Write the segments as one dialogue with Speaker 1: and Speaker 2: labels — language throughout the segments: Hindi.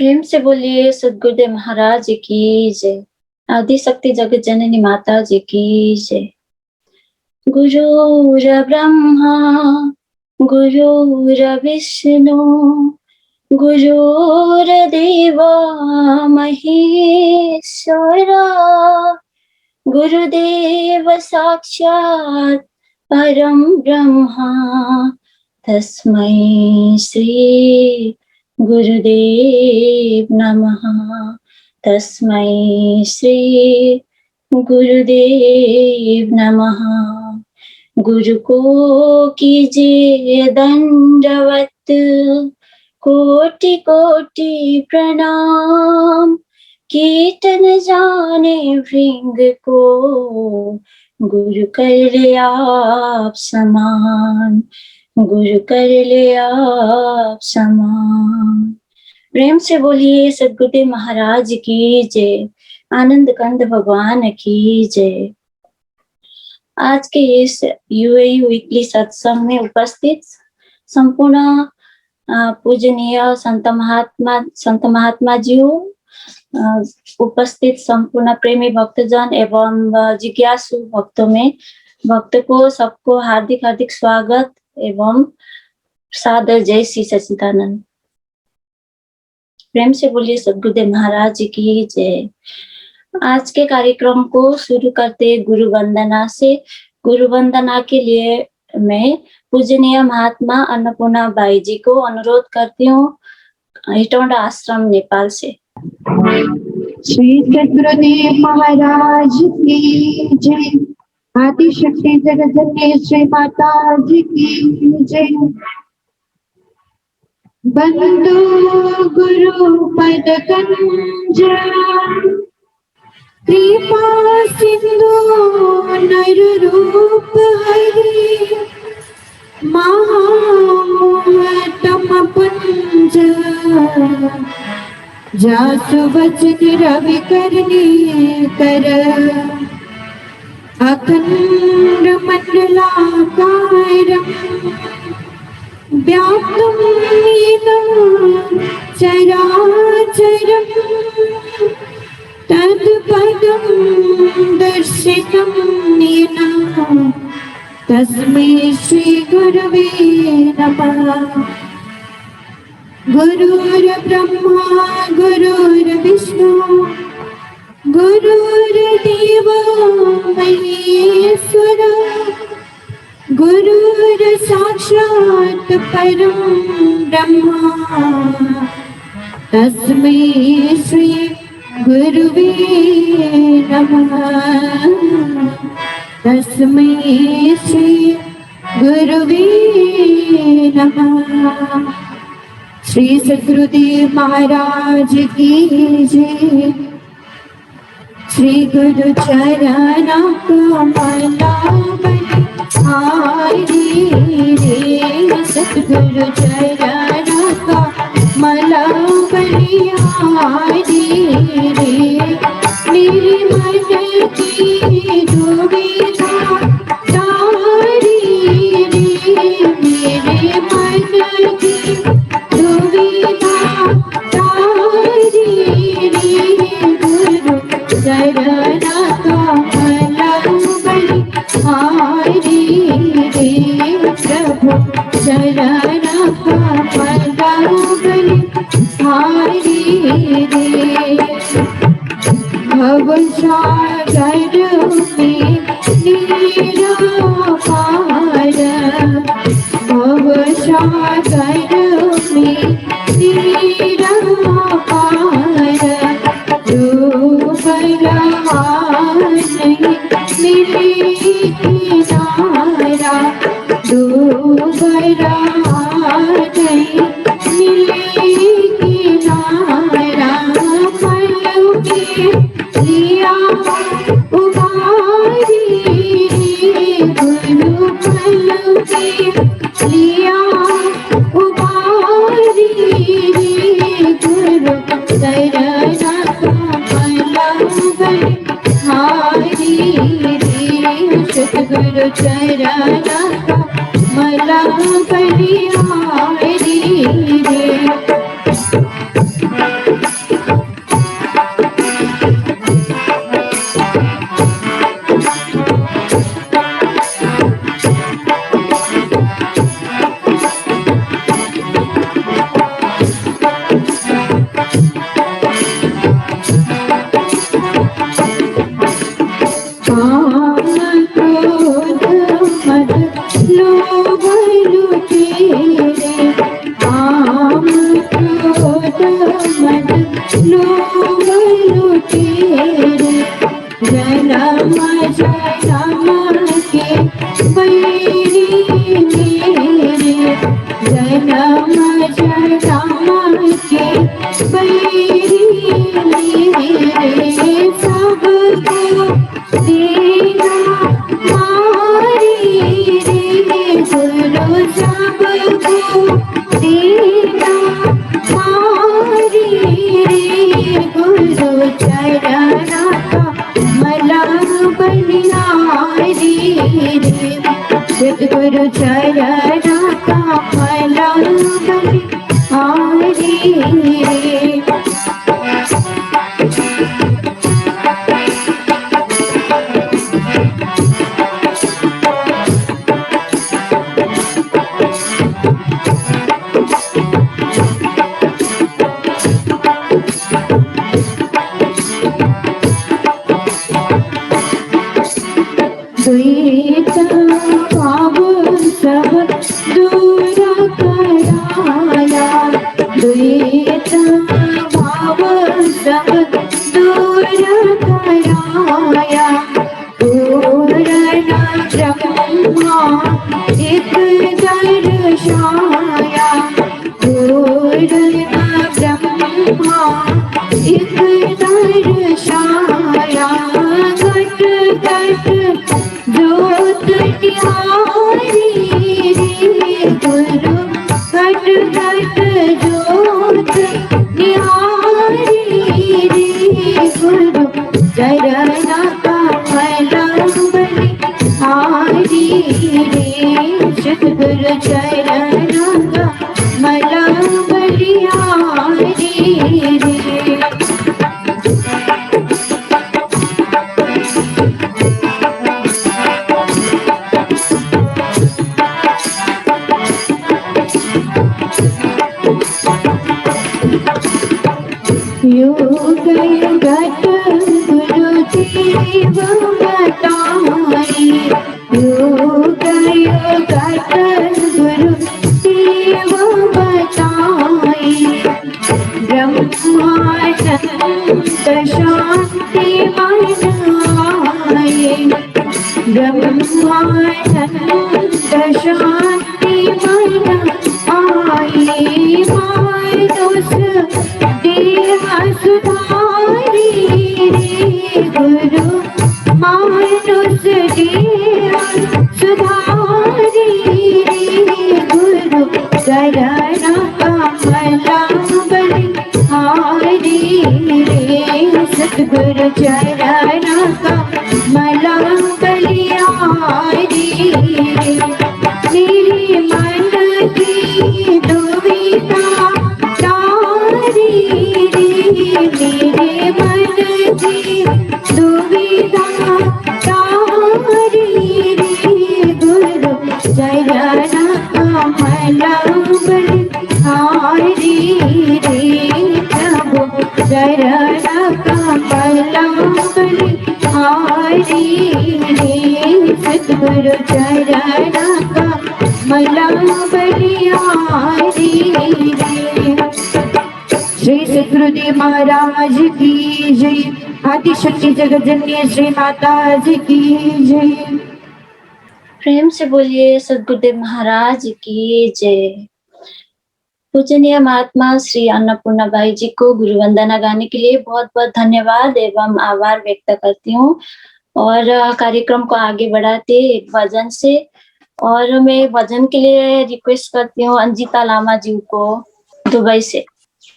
Speaker 1: प्रेम से बोलिए सद्गुरुदेव महाराज की जय। आदिशक्ति जगत जननी माता जी की जय। गुरुर ब्रह्मा गुरुर विष्णु गुरुर्देवा महेश्वरा गुरुदेव साक्षात् परम ब्रह्मा तस्मै श्री गुरुदेव नमः। तस्मै श्री गुरुदेव नमः। गुरु को कीजिए दंडवत कोटि कोटि प्रणाम। कीर्तन जाने भृंग को गुरु कर ले आप समान। गुरु कर ले आप समान। प्रेम से बोलिए सद्गुरुदेव महाराज की जय। आनंद कंद भगवान की जय। आज के इस यूएई वीकली सत्संग में उपस्थित संपूर्ण पूजनीय संत महात्मा जी, उपस्थित संपूर्ण प्रेमी भक्तजन एवं जिज्ञासु भक्त को सबको हार्दिक हार्दिक स्वागत एवं सादर जय श्री सच्चिदानंद। प्रेम से बोलिए सद्गुरुदेव महाराज की जय। आज के कार्यक्रम को शुरू करते गुरु वंदना से। गुरु वंदना के लिए मैं पूजनीय महात्मा अन्नपूर्णा बाई जी को अनुरोध करती हूँ, हिटौंडा आश्रम नेपाल से।
Speaker 2: श्री सद्गुरुदेव महाराज की जय। आदिशक्ति जगत जननी श्री माता जी की जय। बंदो गुरु पद कंज कृपा सिंधु नर रूप हरि महातम पुंज जासु वचन रवि करनी कर अखंड मंडलाकारं व्याप्तं येन चराचरं तत्पदं दर्शितं येन तस्मै श्री गुरवे नमः। गुरुर्ब्रह्मा गुरुर्विष्णु गुरुर्देवो महेश्वर गुरुर्साक्षात् परं ब्रह्मा तस्मै श्री गुरुवे नमः। तस्मै श्री गुरुवे नमः। श्री सद्गुरुदेव महाराज की जय। श्री गुरु चरण कमला बलिहारी रे सद्गुरु चरण कमला बलिहारी रे मेरे मन की दुविधा तारी रे मेरे मन की दुविधा तारी रे गुरु चरण कमला बलिहारी रे प्रभु चरण कमला बलिहारी रे भव सागर में नीरा पार भव सागर में नीरा पार डूबरा नहीं मिले किनारा डूबरा नहीं मिले किनारा पलव के लिया उबारी गुरु पलव के लिया उबारी गुरु चरण कमला बलिहारी रे सद्गुरु चरण कमला बलिहारी रे मद लोभ लुटेरे, जन्म जन्म के बैरी मेरे, जन्म जन्म के बैरी मेरे, सबको देना मारी रे गुरु, सबको देना मारी रे गुरु, चरणा का मला बलिहारी रे, सद्गुरु चरणा का मला बलिहारी रे। द्वैत भाव सब दूर कराया, द्वैत भाव सब दूर कराया, पूर्ण ब्रह्मा एक दर्शाया, पूर्ण ब्रह्मा एक दर्शाया, घट घट जोत निहारी रे गुरु, घट घट जोत निहारी रे गुरु, चरणा का मला बलिहारी रे, सद्गुरु चरणा का मला बलिहारी रे। योग गत गुरु देव बताई, योग गत गुरु देव बताई, ब्रह्मानंद शांति मनाए, ब्रह्मानंद शांति मनाए, मानुष देह सुधारी रे गुरु, मानुष देह सुधारी रे गुरु, चरणा का मला बलिहारी रे, सद्गुरु चरणा का मला बलिहारी रे। मेरे मन की दुविधा तारी रे, मेरे मन की दुविधा तारी रे गुरु, चरणा का मला बलिहारी रे प्रभु, चरणा का मला बलिहारी रे, सद्गुरु चरणा का मला बलिहारी रे। श्री सद्गुरुदेव महाराज की जय, आदिशक्ति जगतजननी श्री माता जी की जय।
Speaker 1: प्रेम से बोलिए सद्गुरुदेव महाराज की जय। पूजनीय महात्मा श्री अन्नपूर्णा बाई जी को गुरु वंदना गाने के लिए बहुत बहुत धन्यवाद एवं आभार व्यक्त करती हूँ। और कार्यक्रम को आगे बढ़ाते एक भजन से, और मैं भजन के लिए रिक्वेस्ट करती हूँ अंजिता लामा जी को दुबई से।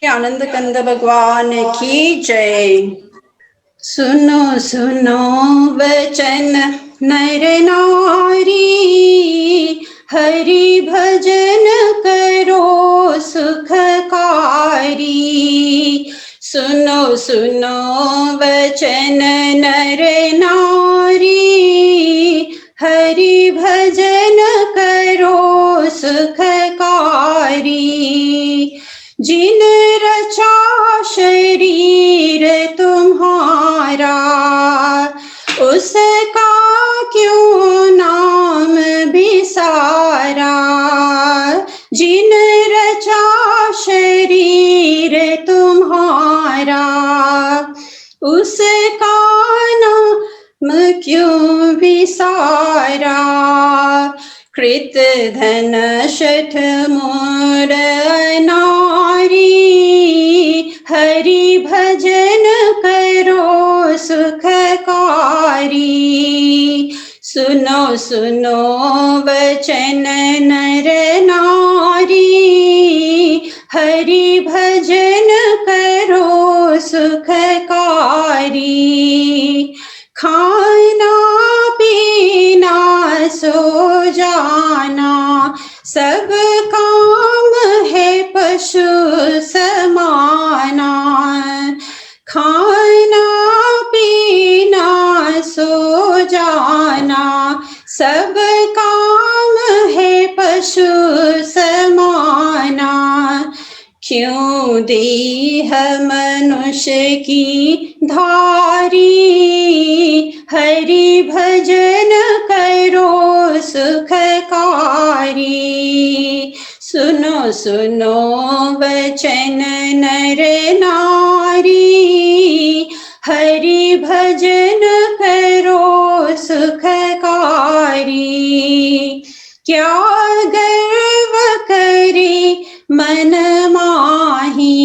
Speaker 3: आनंद कंद भगवान की जय। सुनो सुनो वचन नर नारी, हरि भजन करो सुखकारी। सुनो सुनो वचन नर नारी, हरि भजन करो सुखकारी। जिन रचा शरीर तुम्हारा, उसका क्यों नाम बिसारा। जिन रचा शरीर उसका नाम क्यों विसारा। कृत धन शठ मोर नारी, हरि भजन करो सुखकारी। सुनो सुनो वचन नर नारी, हरि भजन करो सुखकारी। खाना पीना सो जाना, सब काम है पशु समाना। खाना पीना सो जाना, सब काम है पशु समाना। क्यों देह मनुष्य की धारी, हरि भजन करो सुखकारी। सुनो सुनो वचन नर नारी, हरि भजन करो सुखकारी। क्या गर्व करे मन माही,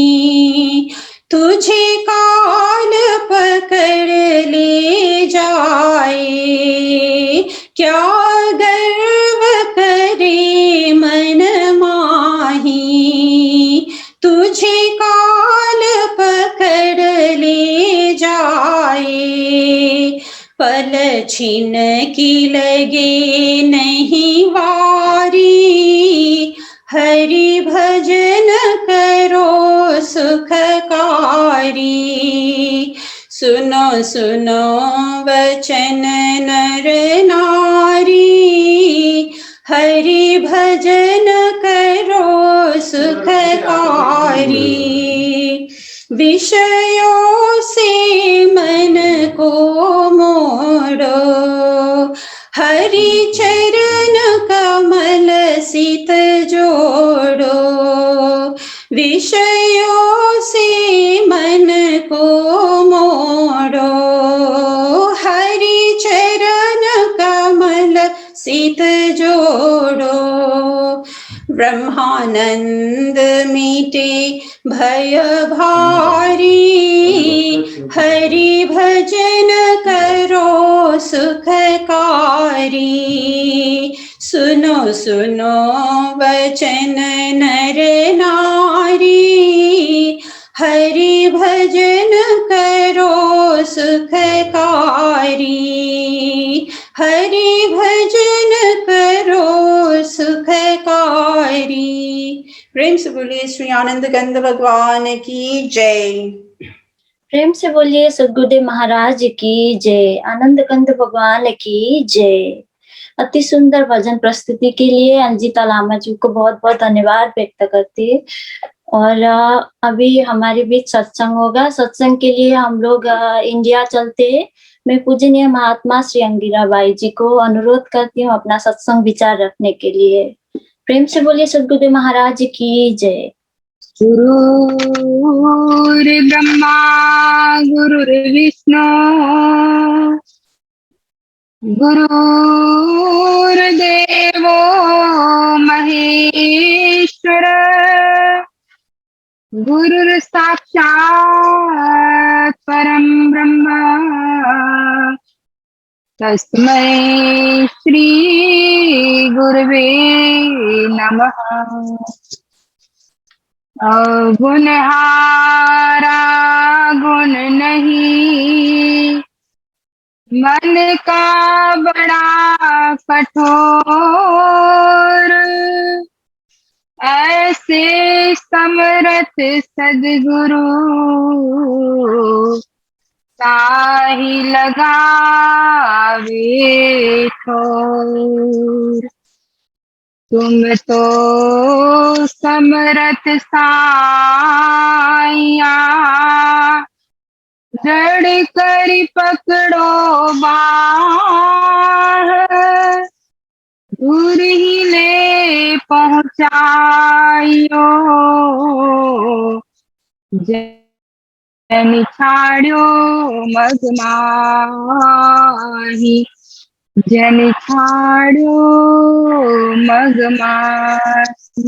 Speaker 3: तुझे काल पकड़ ले जाए। क्या गर्व करे मन माही, तुझे काल पकड़ ले जाए। पल छिन की लगे नहीं वारी, हरि भजन करो सुखकारी। सुनो सुनो वचन नर नारी, हरि भजन करो सुखकारी। विषयों से मन को मोड़ो, हरि चरण कमल सित जोड़ो। विषयों से मन को मोड़ो, हरि चरण कमल सित जोड़ो। ब्रह्मानंद मीटे भय भारी, हरि भजन करो सुखकारी। सुनो सुनो वचन नर नारी, हरि भजन करो सुखकारी। हरि भजन करो सुखकारी। प्रेम से बोलिए श्री आनंद गंध भगवान की जय।
Speaker 1: प्रेम से बोलिए सद्गुरुदेव महाराज की जय, आनंद कंद भगवान की जय। अति सुंदर भजन प्रस्तुति के लिए अंजिता लामा जी को बहुत बहुत धन्यवाद व्यक्त करती है। और अभी हमारे बीच सत्संग होगा। सत्संग के लिए हम लोग इंडिया चलते हैं। मैं पूजनीय महात्मा श्री अंगिरा बाई जी को अनुरोध करती हूँ अपना सत्संग विचार रखने के लिए। प्रेम से बोलिए सद्गुरुदेव महाराज की जय।
Speaker 2: गुरुर्ब्रह्मा गुरुर्विष्णु गुरुर्देवो महेश्वर, गुरुर्साक्षात् परम ब्रह्म, तस्मै श्री गुरवे नमः। गुणहारा गुण नहीं, मन का बड़ा कठोर, ऐसे समरथ सद्गुरु ताहि लगावे ठोर। तुम तो समरथ साइया, जड़ कर पकड़ो बाह, दूर ही ले पहुंचाइयो।
Speaker 4: छाड़ियो मगमाही, जन छाड़ियो मगमाही।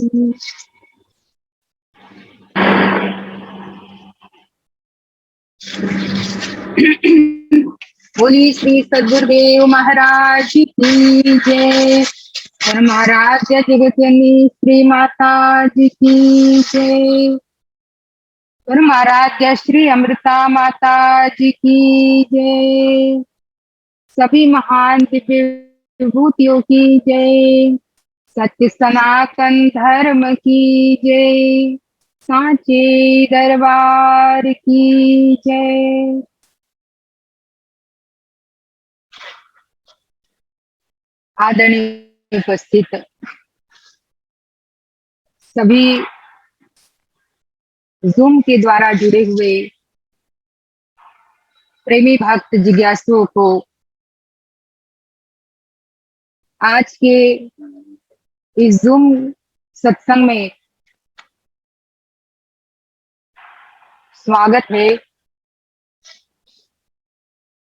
Speaker 4: बोली श्री सदगुरुदेव महाराज की जय। परमाराध्य जगतजननी श्री माता जी की जय। परमाराध्य श्री अमृता माता जी की जय। सभी महान दिव्य विभूतियों की जय। सत्य सनातन धर्म की जय। सांचे दरबार की जय। आदरणीय उपस्थित सभी जूम के द्वारा जुड़े हुए प्रेमी भक्त जिज्ञासुओं को आज के इस जूम सत्संग में स्वागत है।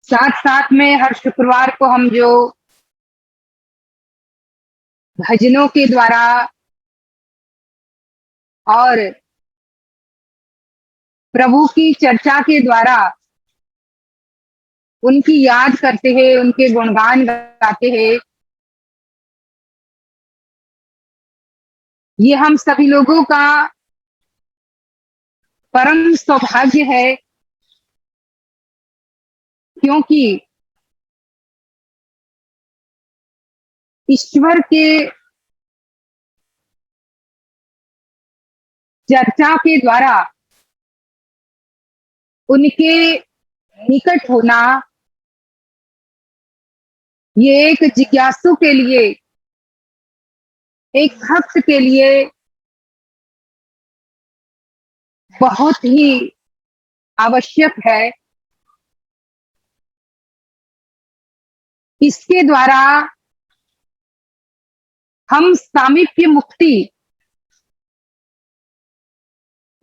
Speaker 4: साथ साथ में हर शुक्रवार को हम जो भजनों के द्वारा और प्रभु की चर्चा के द्वारा उनकी याद करते हैं, उनके गुणगान गाते हैं, ये हम सभी लोगों का परम सौभाग्य है, क्योंकि ईश्वर के चर्चा के द्वारा उनके निकट होना ये एक जिज्ञासु के लिए, एक भक्त के लिए बहुत ही आवश्यक है। इसके द्वारा हम सामीप्य मुक्ति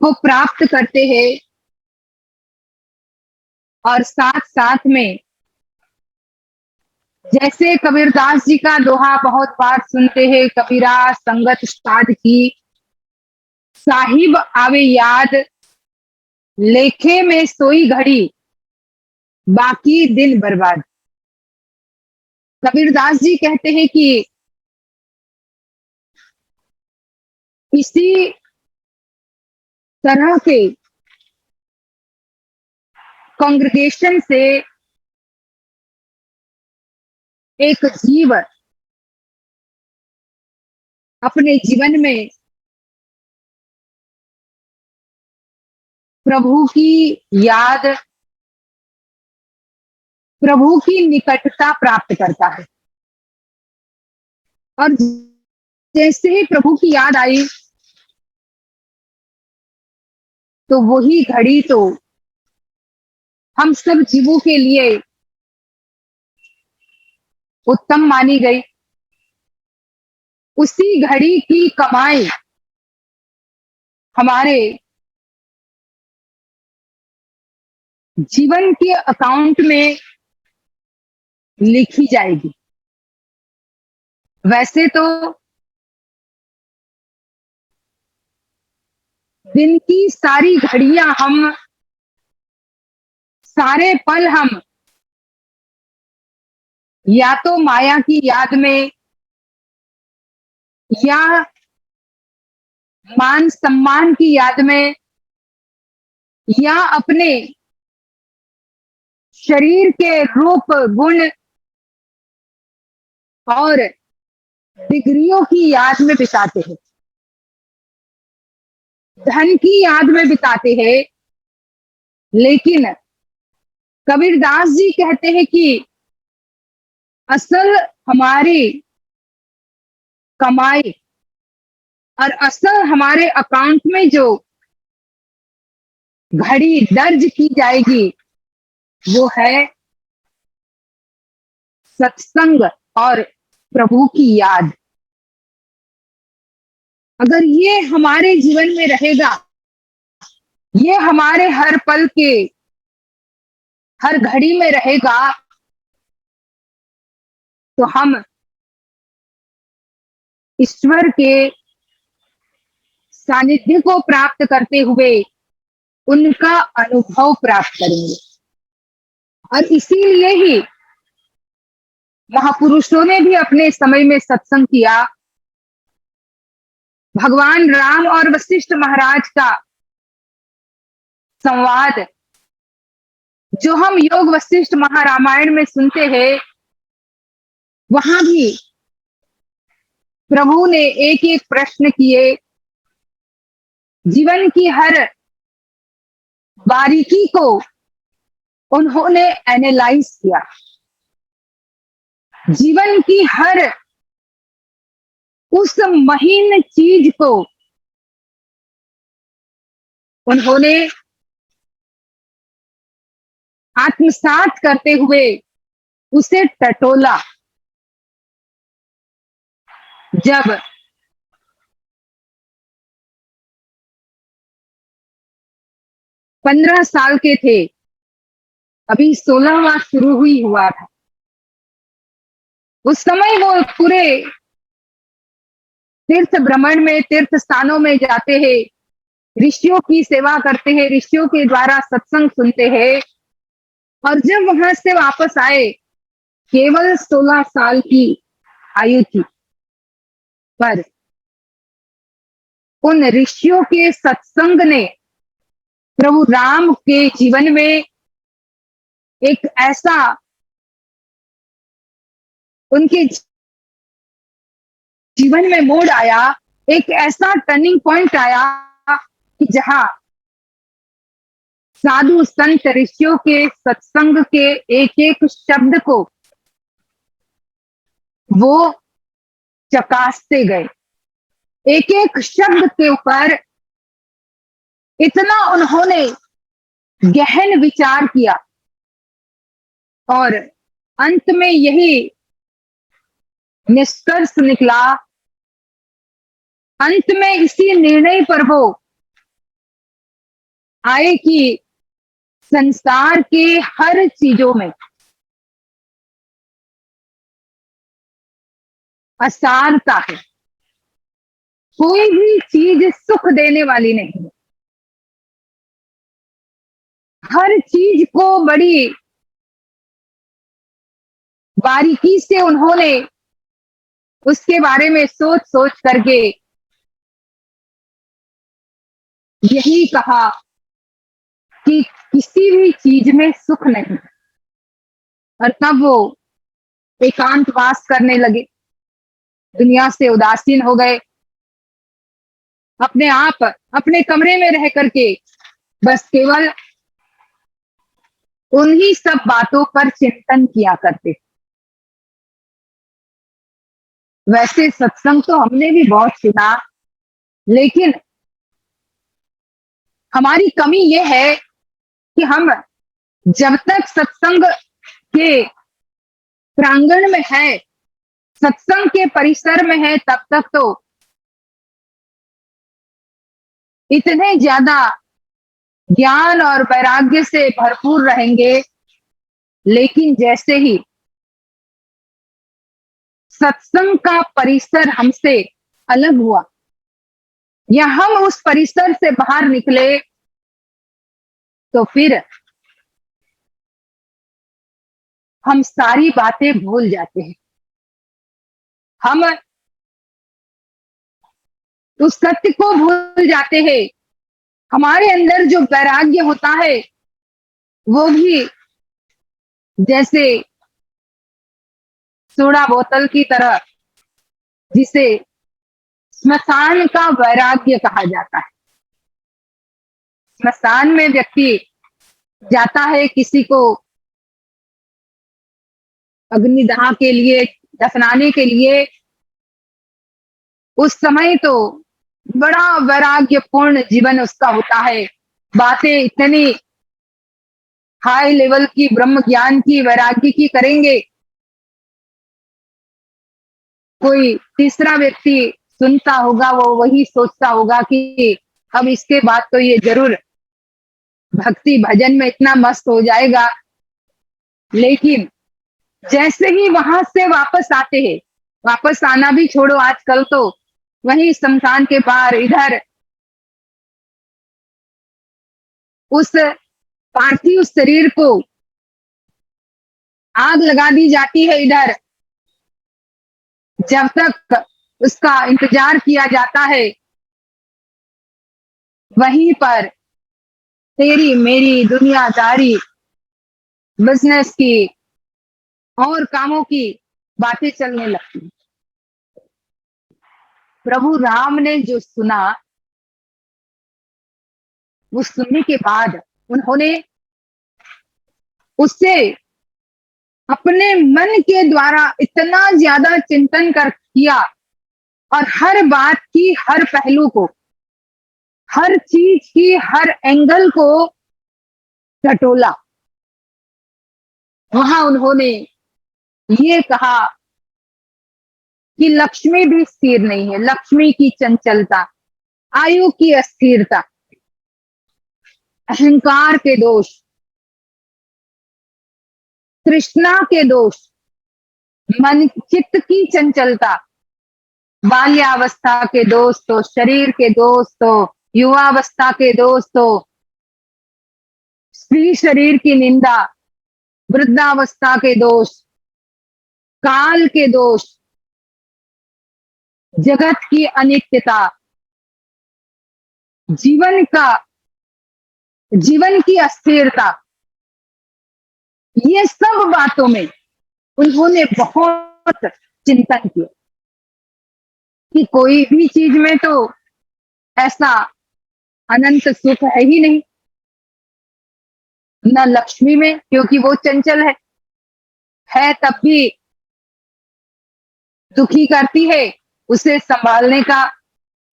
Speaker 4: को प्राप्त करते हैं और साथ साथ में जैसे कबीरदास जी का दोहा बहुत बार सुनते हैं, कबीरा संगत साध की, साहिब आवे याद, लेखे में सोई घड़ी, बाकी दिन बर्बाद। कबीरदास जी कहते हैं कि इसी तरह के कांग्रेगेशन से एक जीव अपने जीवन में प्रभु की याद, प्रभु की निकटता प्राप्त करता है। और जैसे ही प्रभु की याद आई तो वही घड़ी तो हम सब जीवों के लिए उत्तम मानी गई। उसी घड़ी की कमाई हमारे जीवन के अकाउंट में लिखी जाएगी। वैसे तो दिन की सारी घड़ियां हम, सारे पल हम या तो माया की याद में या मान सम्मान की याद में या अपने शरीर के रूप गुण और डिग्रियों की याद में बिताते हैं, धन की याद में बिताते हैं। लेकिन कबीरदास जी कहते हैं कि असल हमारी कमाई और असल हमारे अकाउंट में जो घड़ी दर्ज की जाएगी वो है सत्संग और प्रभु की याद। अगर ये हमारे जीवन में रहेगा ये हमारे हर पल के, हर घड़ी में रहेगा, तो हम ईश्वर के सानिध्य को प्राप्त करते हुए उनका अनुभव प्राप्त करेंगे। और इसीलिए ही महापुरुषों ने भी अपने समय में सत्संग किया। भगवान राम और वशिष्ठ महाराज का संवाद जो हम योग वशिष्ठ महारामायण में सुनते हैं, वहां भी प्रभु ने एक एक प्रश्न किए, जीवन की हर बारीकी को उन्होंने एनालाइज किया, जीवन की हर उस महीन चीज को उन्होंने आत्मसात करते हुए उसे टटोला। जब पंद्रह साल के थे, अभी 16वां शुरू हुआ था, उस समय वो पूरे तीर्थ भ्रमण में, तीर्थ स्थानों में जाते हैं, ऋषियों की सेवा करते हैं, ऋषियों के द्वारा सत्संग सुनते हैं। और जब वहां से वापस आए, केवल 16 साल की आयु थी, पर उन ऋषियों के सत्संग ने प्रभु राम के जीवन में एक ऐसा, उनके जीवन में मोड़ आया, एक ऐसा टर्निंग पॉइंट आया कि जहां साधु संत ऋषियों के सत्संग के एक एक शब्द को वो चकासते गए, एक एक शब्द के ऊपर इतना उन्होंने गहन विचार किया। और अंत में यही निष्कर्ष निकला, अंत में इसी निर्णय पर वो आए कि संसार के हर चीजों में असारता है, कोई भी चीज सुख देने वाली नहीं है। हर चीज को बड़ी बारीकी से उन्होंने उसके बारे में सोच सोच करके यही कहा कि किसी भी चीज में सुख नहीं। और तब वो एकांतवास करने लगे, दुनिया से उदासीन हो गए, अपने आप अपने कमरे में रह करके बस केवल उन्हीं सब बातों पर चिंतन किया करते। वैसे सत्संग तो हमने भी बहुत सुना, लेकिन हमारी कमी यह है कि हम जब तक सत्संग के प्रांगण में है, सत्संग के परिसर में है, तब तक तो इतने ज्यादा ज्ञान और वैराग्य से भरपूर रहेंगे, लेकिन जैसे ही सत्संग का परिसर हमसे अलग हुआ या हम उस परिसर से बाहर निकले, तो फिर हम सारी बातें भूल जाते हैं। हम उस सत्य को भूल जाते हैं। हमारे अंदर जो वैराग्य होता है वो भी जैसे सोडा बोतल की तरह, जिसे स्मशान का वैराग्य कहा जाता है। स्मशान में व्यक्ति जाता है किसी को अग्निदाह के लिए, दफनाने के लिए, उस समय तो बड़ा वैराग्यपूर्ण जीवन उसका होता है, बातें इतनी हाई लेवल की ब्रह्म ज्ञान की, वैराग्य की करेंगे। कोई तीसरा व्यक्ति सुनता होगा, वो वही सोचता होगा कि अब इसके बाद तो ये जरूर भक्ति भजन में इतना मस्त हो जाएगा, लेकिन जैसे ही वहां से वापस आते हैं, वापस आना भी छोड़ो, आजकल तो वहीं शमशान के पार इधर उस पार्थिव शरीर को आग लगा दी जाती है। इधर जब तक उसका इंतजार किया जाता है, वहीं पर तेरी मेरी दुनियादारी, बिजनेस की और कामों की बातें चलने लगती। प्रभु राम ने जो सुना, वो सुनने के बाद उन्होंने उससे अपने मन के द्वारा इतना ज्यादा चिंतन कर किया और हर बात की, हर पहलू को, हर चीज की, हर एंगल को टटोला। वहां उन्होंने ये कहा कि लक्ष्मी भी स्थिर नहीं है, लक्ष्मी की चंचलता, आयु की अस्थिरता, अहंकार के दोष, तृष्णा के दोष, मन चित्त की चंचलता, बाल्यावस्था के दोष तो, शरीर के दोष तो, युवावस्था के दोष तो, स्त्री शरीर की निंदा, वृद्धावस्था के दोष, काल के दोष, जगत की अनित्यता, जीवन की अस्थिरता, ये सब बातों में उन्होंने बहुत चिंतन किया कि कोई भी चीज में तो ऐसा अनंत सुख है ही नहीं, न लक्ष्मी में, क्योंकि वो चंचल है तब भी दुखी करती है, उसे संभालने का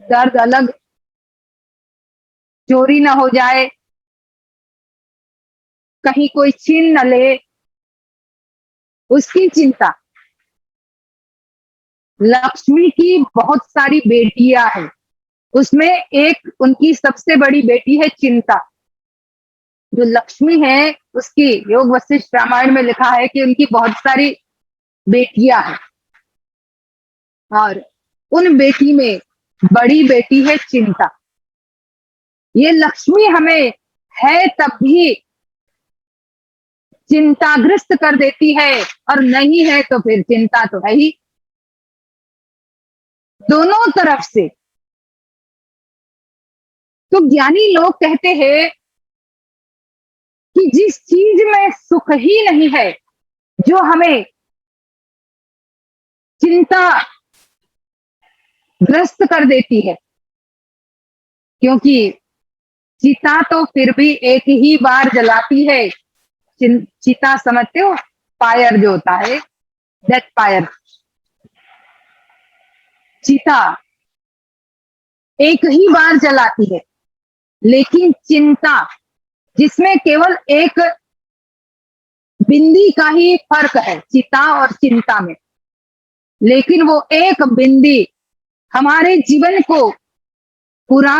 Speaker 4: दर्द अलग, चोरी ना हो जाए, कहीं कोई छीन न ले, उसकी चिंता। लक्ष्मी की बहुत सारी बेटियां हैं, उसमें एक उनकी सबसे बड़ी बेटी है चिंता। जो लक्ष्मी है उसकी योग वशिष्ठ रामायण में लिखा है कि उनकी बहुत सारी बेटियां हैं, और उन बेटी में बड़ी बेटी है चिंता। ये लक्ष्मी हमें है तब भी चिंताग्रस्त कर देती है, और नहीं है तो फिर चिंता तो है ही। दोनों तरफ से। तो ज्ञानी लोग कहते हैं कि जिस चीज में सुख ही नहीं है, जो हमें चिंता ग्रस्त कर देती है, क्योंकि चिता तो फिर भी एक ही बार जलाती है। चिता समझते हो, फायर जो होता है, दैट फायर, चिता एक ही बार जलाती है। लेकिन चिंता, जिसमें केवल एक बिंदी का ही फर्क है चिता और चिंता में, लेकिन वो एक बिंदी हमारे जीवन को पूरा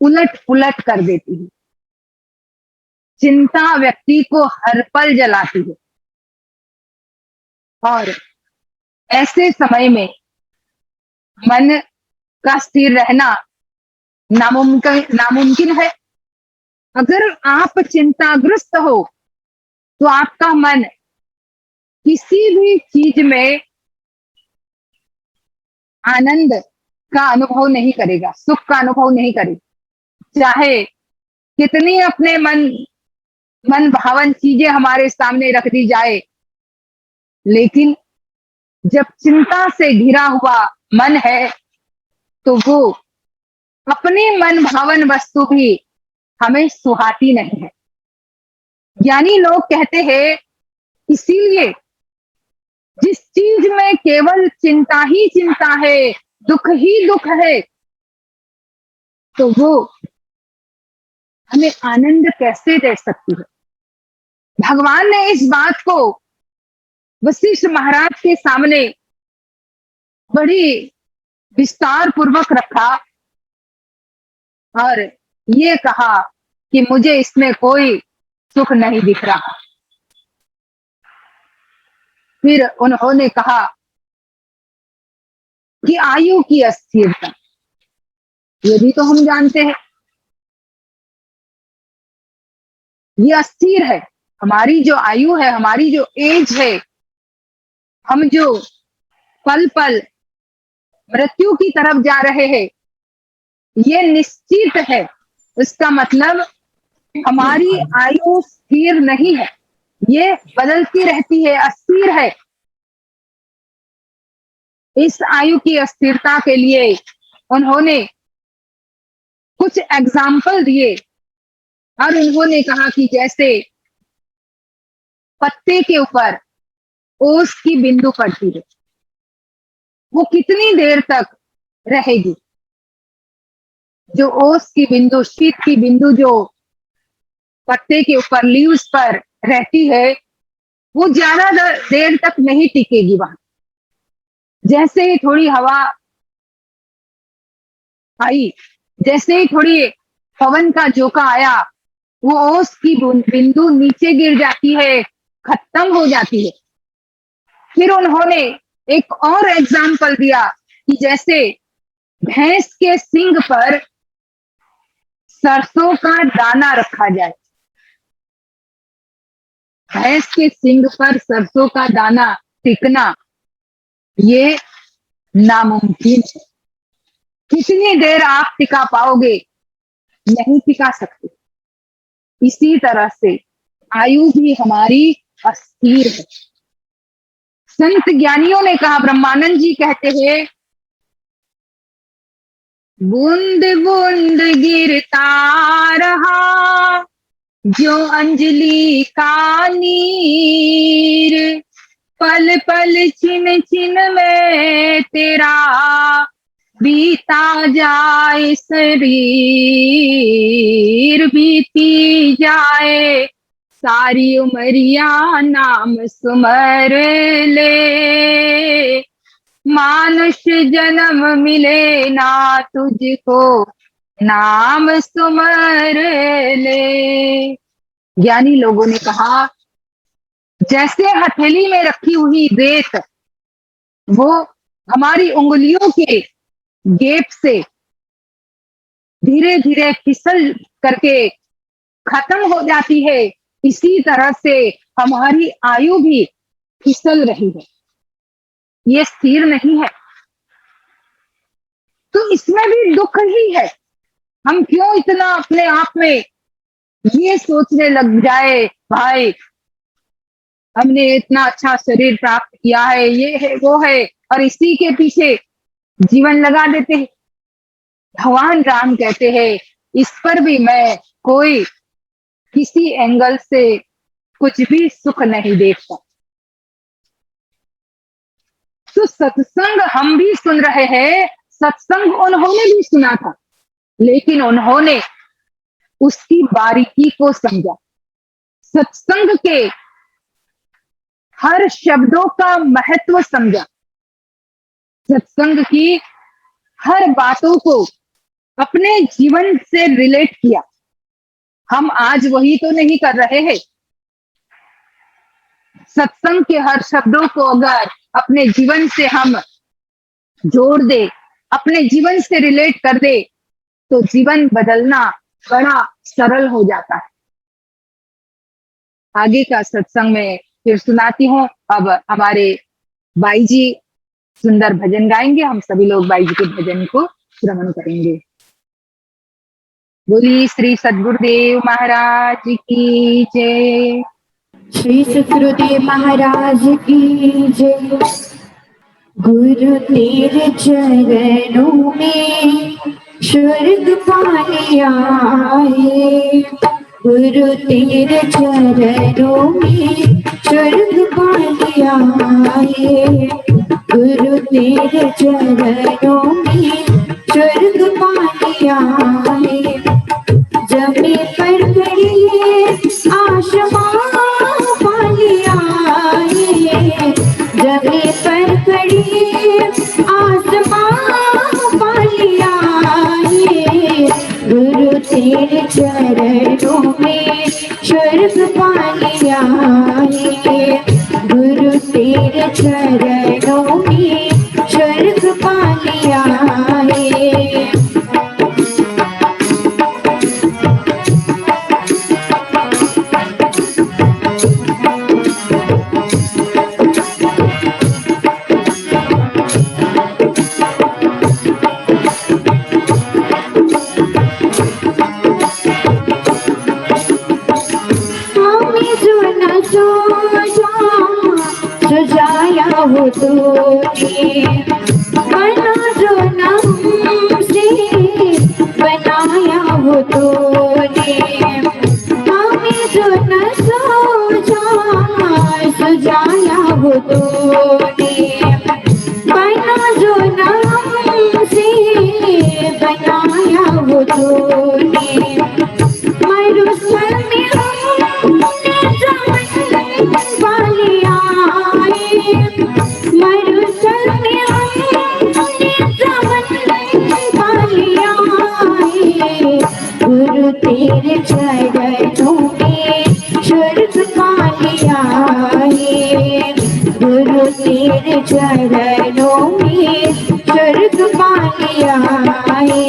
Speaker 4: उलट पुलट कर देती है। चिंता व्यक्ति को हर पल जलाती है, और ऐसे समय में मन का स्थिर रहना नामुमकिन है। अगर आप चिंताग्रस्त हो तो आपका मन किसी भी चीज में आनंद का अनुभव नहीं करेगा, सुख का अनुभव नहीं करेगा। चाहे कितनी अपने मन भावन चीजें हमारे सामने रख दी जाए, लेकिन जब चिंता से घिरा हुआ मन है तो वो अपनी मन भावन वस्तु भी हमें सुहाती नहीं है। ज्ञानी लोग कहते हैं, इसीलिए जिस चीज में केवल चिंता ही चिंता है, दुख ही दुख है, तो वो हमें आनंद कैसे दे सकती है। भगवान ने इस बात को वशिष्ठ महाराज के सामने बड़ी विस्तार पूर्वक रखा और ये कहा कि मुझे इसमें कोई सुख नहीं दिख रहा। फिर उन्होंने कहा कि आयु की अस्थिरता, ये भी तो हम जानते हैं, ये अस्थिर है। हमारी जो आयु है, हमारी जो एज है, हम जो पल पल मृत्यु की तरफ जा रहे हैं, ये निश्चित है। इसका मतलब हमारी आयु स्थिर नहीं है, ये बदलती रहती है, अस्थिर है। इस आयु की अस्थिरता के लिए उन्होंने कुछ एग्जाम्पल दिए और उन्होंने कहा कि जैसे पत्ते के ऊपर ओस की बिंदु पड़ती है, वो कितनी देर तक रहेगी। जो ओस की बिंदु, शीत की बिंदु जो पत्ते के ऊपर लीव्स पर रहती है, वो ज्यादा देर तक नहीं टिकेगी वहां। जैसे ही थोड़ी हवा आई, जैसे ही थोड़ी पवन का झोंका आया, वो ओस की बिंदु नीचे गिर जाती है, खत्म हो जाती है। फिर उन्होंने एक और एग्जाम्पल दिया कि जैसे भैंस के सींग पर सरसों का दाना रखा जाए। भैंस के सींग पर सरसों का दाना टिकना, ये नामुमकिन है। कितनी देर आप टिका पाओगे? नहीं टिका सकते। इसी तरह से आयु भी हमारी अस्थिर है। संत ज्ञानियों ने कहा, ब्रह्मानंद जी कहते हैं, बूंद बूंद गिरता रहा जो अंजलि का नीर, पल पल छिन छिन में तेरा बीता जाए शरीर, बीती जाए सारी उमरिया नाम सुमर ले, मानुष जन्म मिले ना तुझको नाम सुमर ले। ज्ञानी लोगों ने कहा, जैसे हथेली में रखी हुई रेत वो हमारी उंगलियों के गेप से धीरे धीरे फिसल करके खत्म हो जाती है, इसी तरह से हमारी आयु भी फिसल रही है, ये स्थिर नहीं है। तो इसमें भी दुख ही है। हम क्यों इतना अपने आप में ये सोचने लग जाए, भाई हमने इतना अच्छा शरीर प्राप्त किया है, ये है वो है, और इसी के पीछे जीवन लगा देते हैं। भगवान राम कहते हैं, इस पर भी मैं कोई किसी एंगल से कुछ भी सुख नहीं देखता। तो सत्संग हम भी सुन रहे हैं, सत्संग उन्होंने भी सुना था, लेकिन उन्होंने उसकी बारीकी को समझा। सत्संग के हर शब्दों का महत्व समझा, सत्संग की हर बातों को अपने जीवन से रिलेट किया। हम आज वही तो नहीं कर रहे हैं। सत्संग के हर शब्दों को अगर अपने जीवन से हम जोड़ दे, अपने जीवन से रिलेट कर दे, तो जीवन बदलना बड़ा सरल हो जाता है। आगे का सत्संग में फिर सुनाती हूँ। अब हमारे बाई जी सुंदर भजन गाएंगे, हम सभी लोग बाई जी के भजन को श्रवण करेंगे। बोली श्री सद्गुरुदेव महाराज की जय।
Speaker 2: श्री सद्गुरुदेव महाराज की जय। गुरु तेरे चरणों में स्वर्ग पाने आए, गुरु तेरे चरणों में स्वर्ग पाने आए, गुरु तेरे चरणों में स्वर्ग पाने आए। जमी पर खड़ी आसमां पाने आए, जमी पर खड़ी आसमां पाने आए, गुरु तेरे चरणों में स्वर्ग पा लिया है, गुरु तेरे चरणों में स्वर्ग पा लिया है। सजाया हो तूने, बना जो नाम से बनाया हो तूने, हमें जो न सोचा सजाया हो तूने, बना जो नाम से बनाया हो तूने, मरुस्थल में हमने जान वालिया, मरुस्थल में हमने जान वालिया, गुरु तेरे चरणों में स्वर्ग पा लिया है, गुरु तेरे चरणों में स्वर्ग पा लिया है।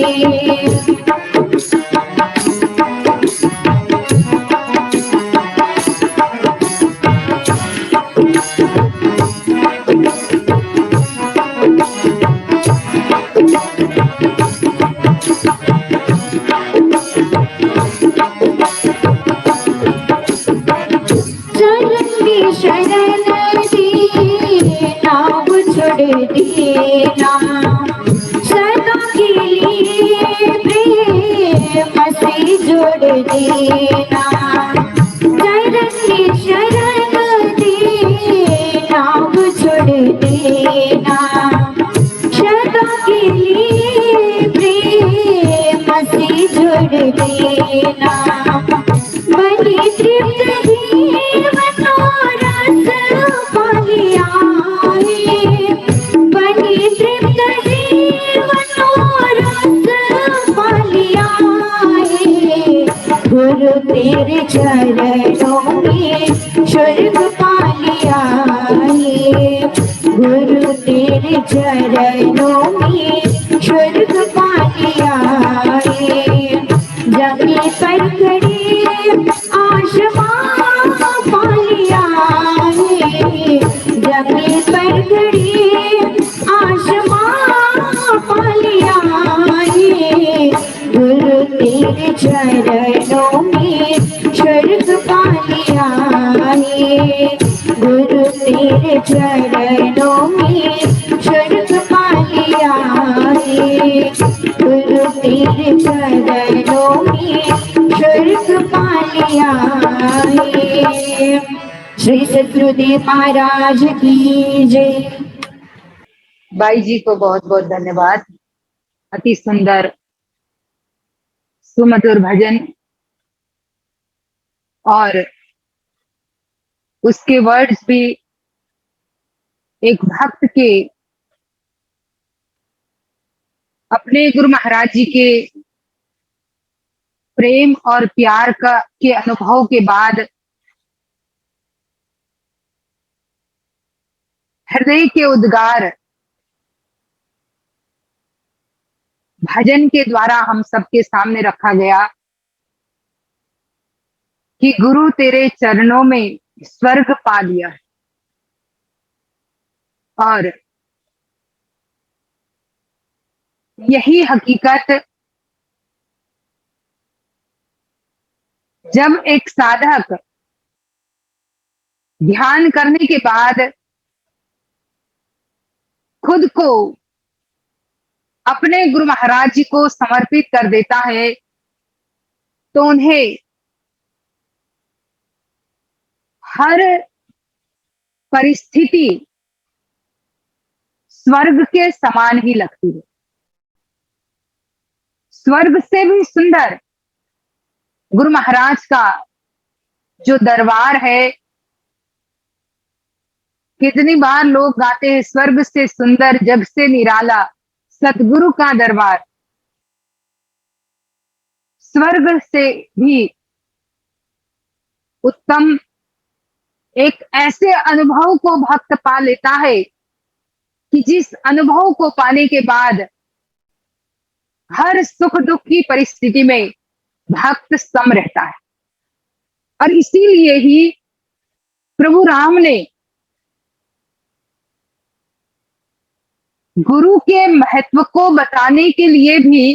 Speaker 2: देना सदा के लिए प्रेम से जोड़ देना, चरण की शरण देना छोड़ देना, सदा के लिए प्रेम से जोड़ देना, बड़ी तृप्त जीवन रस पा लिया, बड़ी तृप्त जीवन रस पा लिया, गुरु तेरे चरणों में स्वर्ग पा लिया, गुरु तेरे चरणों में स्वर्ग पा लिया, जगे पर खड़े आसमां पा लिया, जगे पर खड़े आसमां पा लिया, गुरु तेरे चरणों में स्वर्ग पा लिया, गुरु तेरे चरणों में स्वर्ग पा लिया, गुरु तेरे चरणों में स्वर्ग पा लिया। श्री सद्गुरुदेव महाराज की जय।
Speaker 4: बाई जी को बहुत बहुत धन्यवाद। अति सुंदर सुमधुर भजन और उसके वर्ड्स भी एक भक्त के अपने गुरु महाराज जी के प्रेम और प्यार का के अनुभव के बाद हृदय के उद्गार भजन के द्वारा हम सबके सामने रखा गया कि गुरु तेरे चरणों में स्वर्ग पा लिया है। और यही हकीकत जब एक साधक ध्यान करने के बाद खुद को अपने गुरु महाराज जी को समर्पित कर देता है तो उन्हें हर परिस्थिति स्वर्ग के समान ही लगती है। स्वर्ग से भी सुंदर गुरु महाराज का जो दरबार है, कितनी बार लोग गाते हैं, स्वर्ग से सुंदर जग से निराला सतगुरु का दरबार। स्वर्ग से भी उत्तम एक ऐसे अनुभव को भक्त पा लेता है कि जिस अनुभव को पाने के बाद हर सुख दुख की परिस्थिति में भक्त सम रहता है। और इसीलिए ही प्रभु राम ने गुरु के महत्व को बताने के लिए भी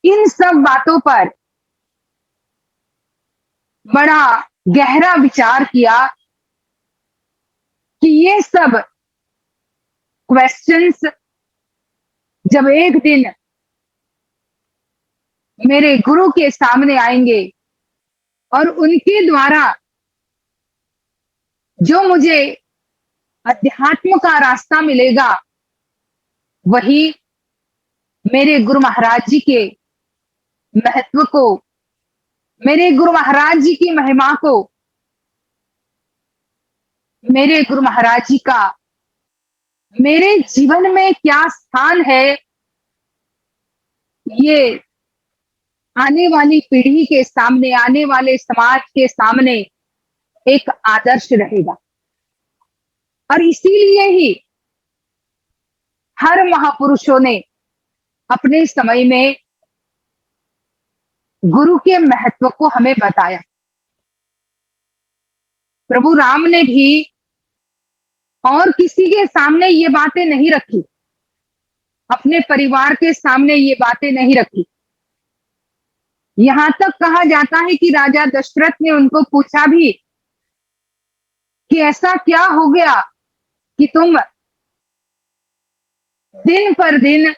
Speaker 4: इन सब बातों पर बड़ा गहरा विचार किया कि ये सब क्वेश्चंस जब एक दिन मेरे गुरु के सामने आएंगे और उनके द्वारा जो मुझे अध्यात्म का रास्ता मिलेगा वही मेरे गुरु महाराज जी के महत्व को, मेरे गुरु महाराज जी की महिमा को, मेरे गुरु महाराज जी का मेरे जीवन में क्या स्थान है, ये आने वाली पीढ़ी के सामने, आने वाले समाज के सामने एक आदर्श रहेगा। और इसीलिए ही हर महापुरुषों ने अपने समय में गुरु के महत्व को हमें बताया। प्रभु राम ने भी और किसी के सामने ये बातें नहीं रखी, अपने परिवार के सामने ये बातें नहीं रखी। यहां तक कहा जाता है कि राजा दशरथ ने उनको पूछा भी कि ऐसा क्या हो गया कि तुम दिन पर दिन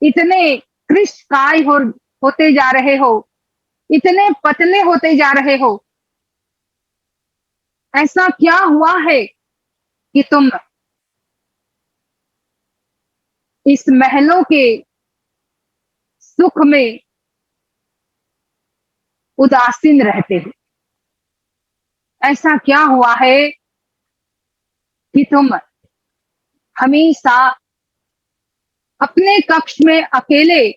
Speaker 4: इतने कृशकाय होते जा रहे हो, इतने पतले होते जा रहे हो, ऐसा क्या हुआ है कि तुम इस महलों के सुख में उदासीन रहते हो, ऐसा क्या हुआ है कि तुम हमेशा अपने कक्ष में अकेले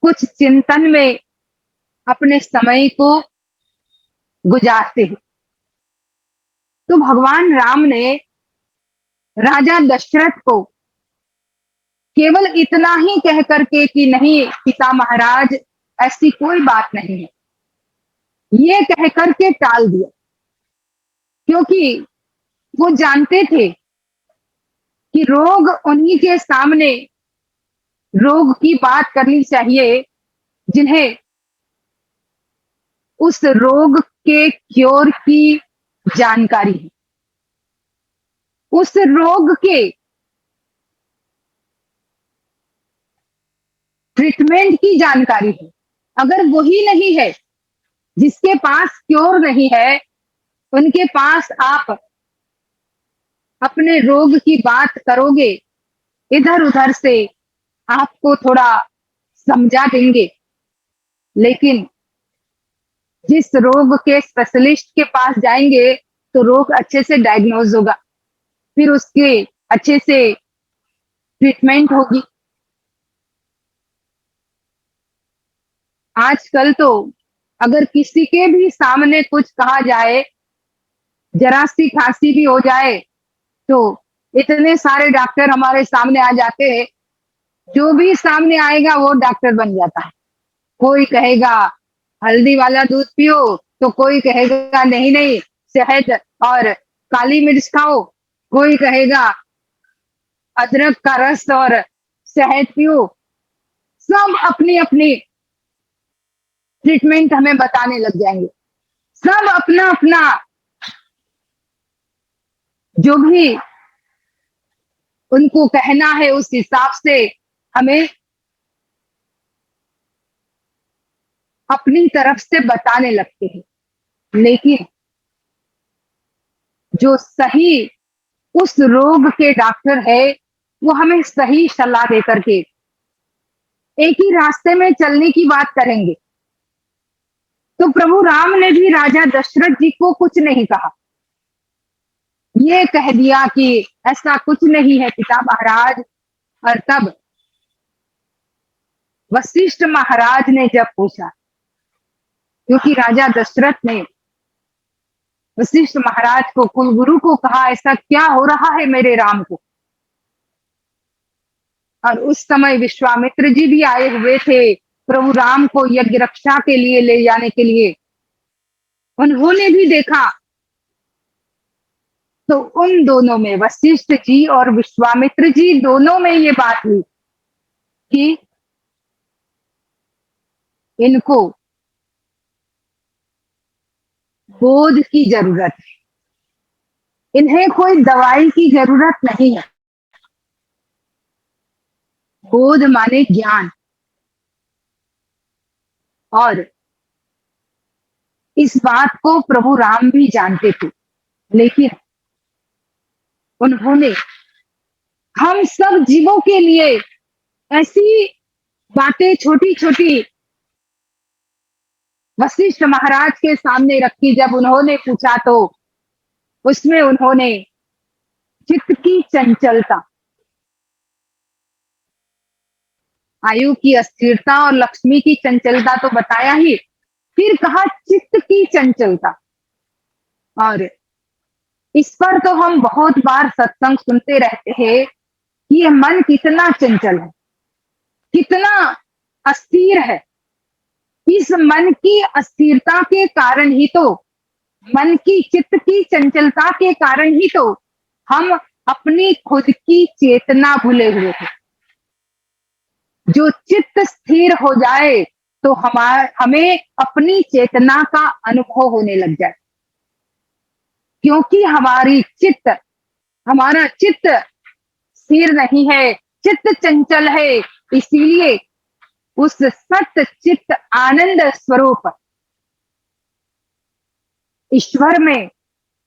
Speaker 4: कुछ चिंतन में अपने समय को गुजारते हो। तो भगवान राम ने राजा दशरथ को केवल इतना ही कह करके कि नहीं पिता महाराज ऐसी कोई बात नहीं है, ये कह करके टाल दिया, क्योंकि वो जानते थे कि रोग उन्हीं के सामने रोग की बात करनी चाहिए जिन्हें उस रोग के क्योर की जानकारी है, उस रोग के ट्रीटमेंट की जानकारी है। अगर वही नहीं है, जिसके पास क्योर नहीं है, उनके पास आप अपने रोग की बात करोगे, इधर उधर से आपको थोड़ा समझा देंगे, लेकिन जिस रोग के स्पेशलिस्ट के पास जाएंगे तो रोग अच्छे से डायग्नोज होगा, फिर उसके अच्छे से ट्रीटमेंट होगी। आजकल तो अगर किसी के भी सामने कुछ कहा जाए, जरा सी खांसी भी हो जाए तो इतने सारे डॉक्टर हमारे सामने आ जाते हैं, जो भी सामने आएगा वो डॉक्टर बन जाता है। कोई कहेगा हल्दी वाला दूध पियो, तो कोई कहेगा नहीं नहीं शहद और काली मिर्च खाओ, कोई कहेगा अदरक का रस और शहद पियो। सब अपनी अपनी ट्रीटमेंट हमें बताने लग जाएंगे, सब अपना अपना जो भी उनको कहना है उस हिसाब से हमें अपनी तरफ से बताने लगते हैं। लेकिन जो सही उस रोग के डॉक्टर है, वो हमें सही सलाह दे करके एक ही रास्ते में चलने की बात करेंगे। तो प्रभु राम ने भी राजा दशरथ जी को कुछ नहीं कहा, ये कह दिया कि ऐसा कुछ नहीं है पिता महाराज। और तब वशिष्ठ महाराज ने जब पूछा, क्योंकि राजा दशरथ ने वशिष्ठ महाराज को, कुलगुरु को कहा, ऐसा क्या हो रहा है मेरे राम को। और उस समय विश्वामित्र जी भी आए हुए थे प्रभु राम को यज्ञ रक्षा के लिए ले जाने के लिए। उन्होंने भी देखा तो उन दोनों में, वशिष्ठ जी और विश्वामित्र जी दोनों में ये बात हुई कि इनको बोध की जरूरत है, इन्हें कोई दवाई की जरूरत नहीं है। बोध माने ज्ञान, और इस बात को प्रभु राम भी जानते थे, लेकिन उन्होंने हम सब जीवों के लिए ऐसी बातें छोटी छोटी वशिष्ठ महाराज के सामने रखी। जब उन्होंने पूछा तो उसमें उन्होंने चित्त की चंचलता, आयु की अस्थिरता और लक्ष्मी की चंचलता तो बताया ही, फिर कहा चित्त की चंचलता। और इस पर तो हम बहुत बार सत्संग सुनते रहते हैं कि यह मन कितना चंचल है, कितना अस्थिर है। इस मन की अस्थिरता के कारण ही तो, मन की चित्त की चंचलता के कारण ही तो हम अपनी खुद की चेतना भूले हुए थे। जो चित्त स्थिर हो जाए तो हमें अपनी चेतना का अनुभव होने लग जाए, क्योंकि हमारा चित्त स्थिर नहीं है, चित्त चंचल है। इसीलिए उस सत्य चित्त आनंद स्वरूप ईश्वर में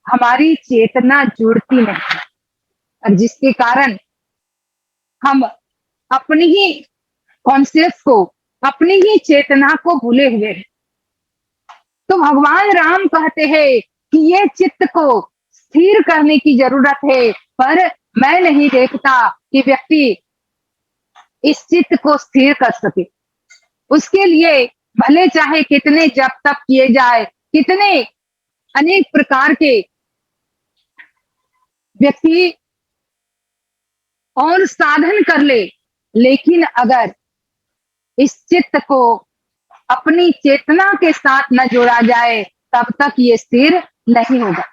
Speaker 4: हमारी चेतना जुड़ती नहीं है, और जिसके कारण हम अपनी ही कॉन्सेप्ट को, अपनी ही चेतना को भूले हुए हैं। तो भगवान राम कहते हैं कि ये चित्त को स्थिर करने की जरूरत है, पर मैं नहीं देखता कि व्यक्ति इस चित्त को स्थिर कर सके। उसके लिए भले चाहे कितने जप तप किए जाए, कितने अनेक प्रकार के व्यक्ति और साधन कर ले, लेकिन अगर इस चित्त को अपनी चेतना के साथ न जोड़ा जाए तब तक ये स्थिर नहीं होगा।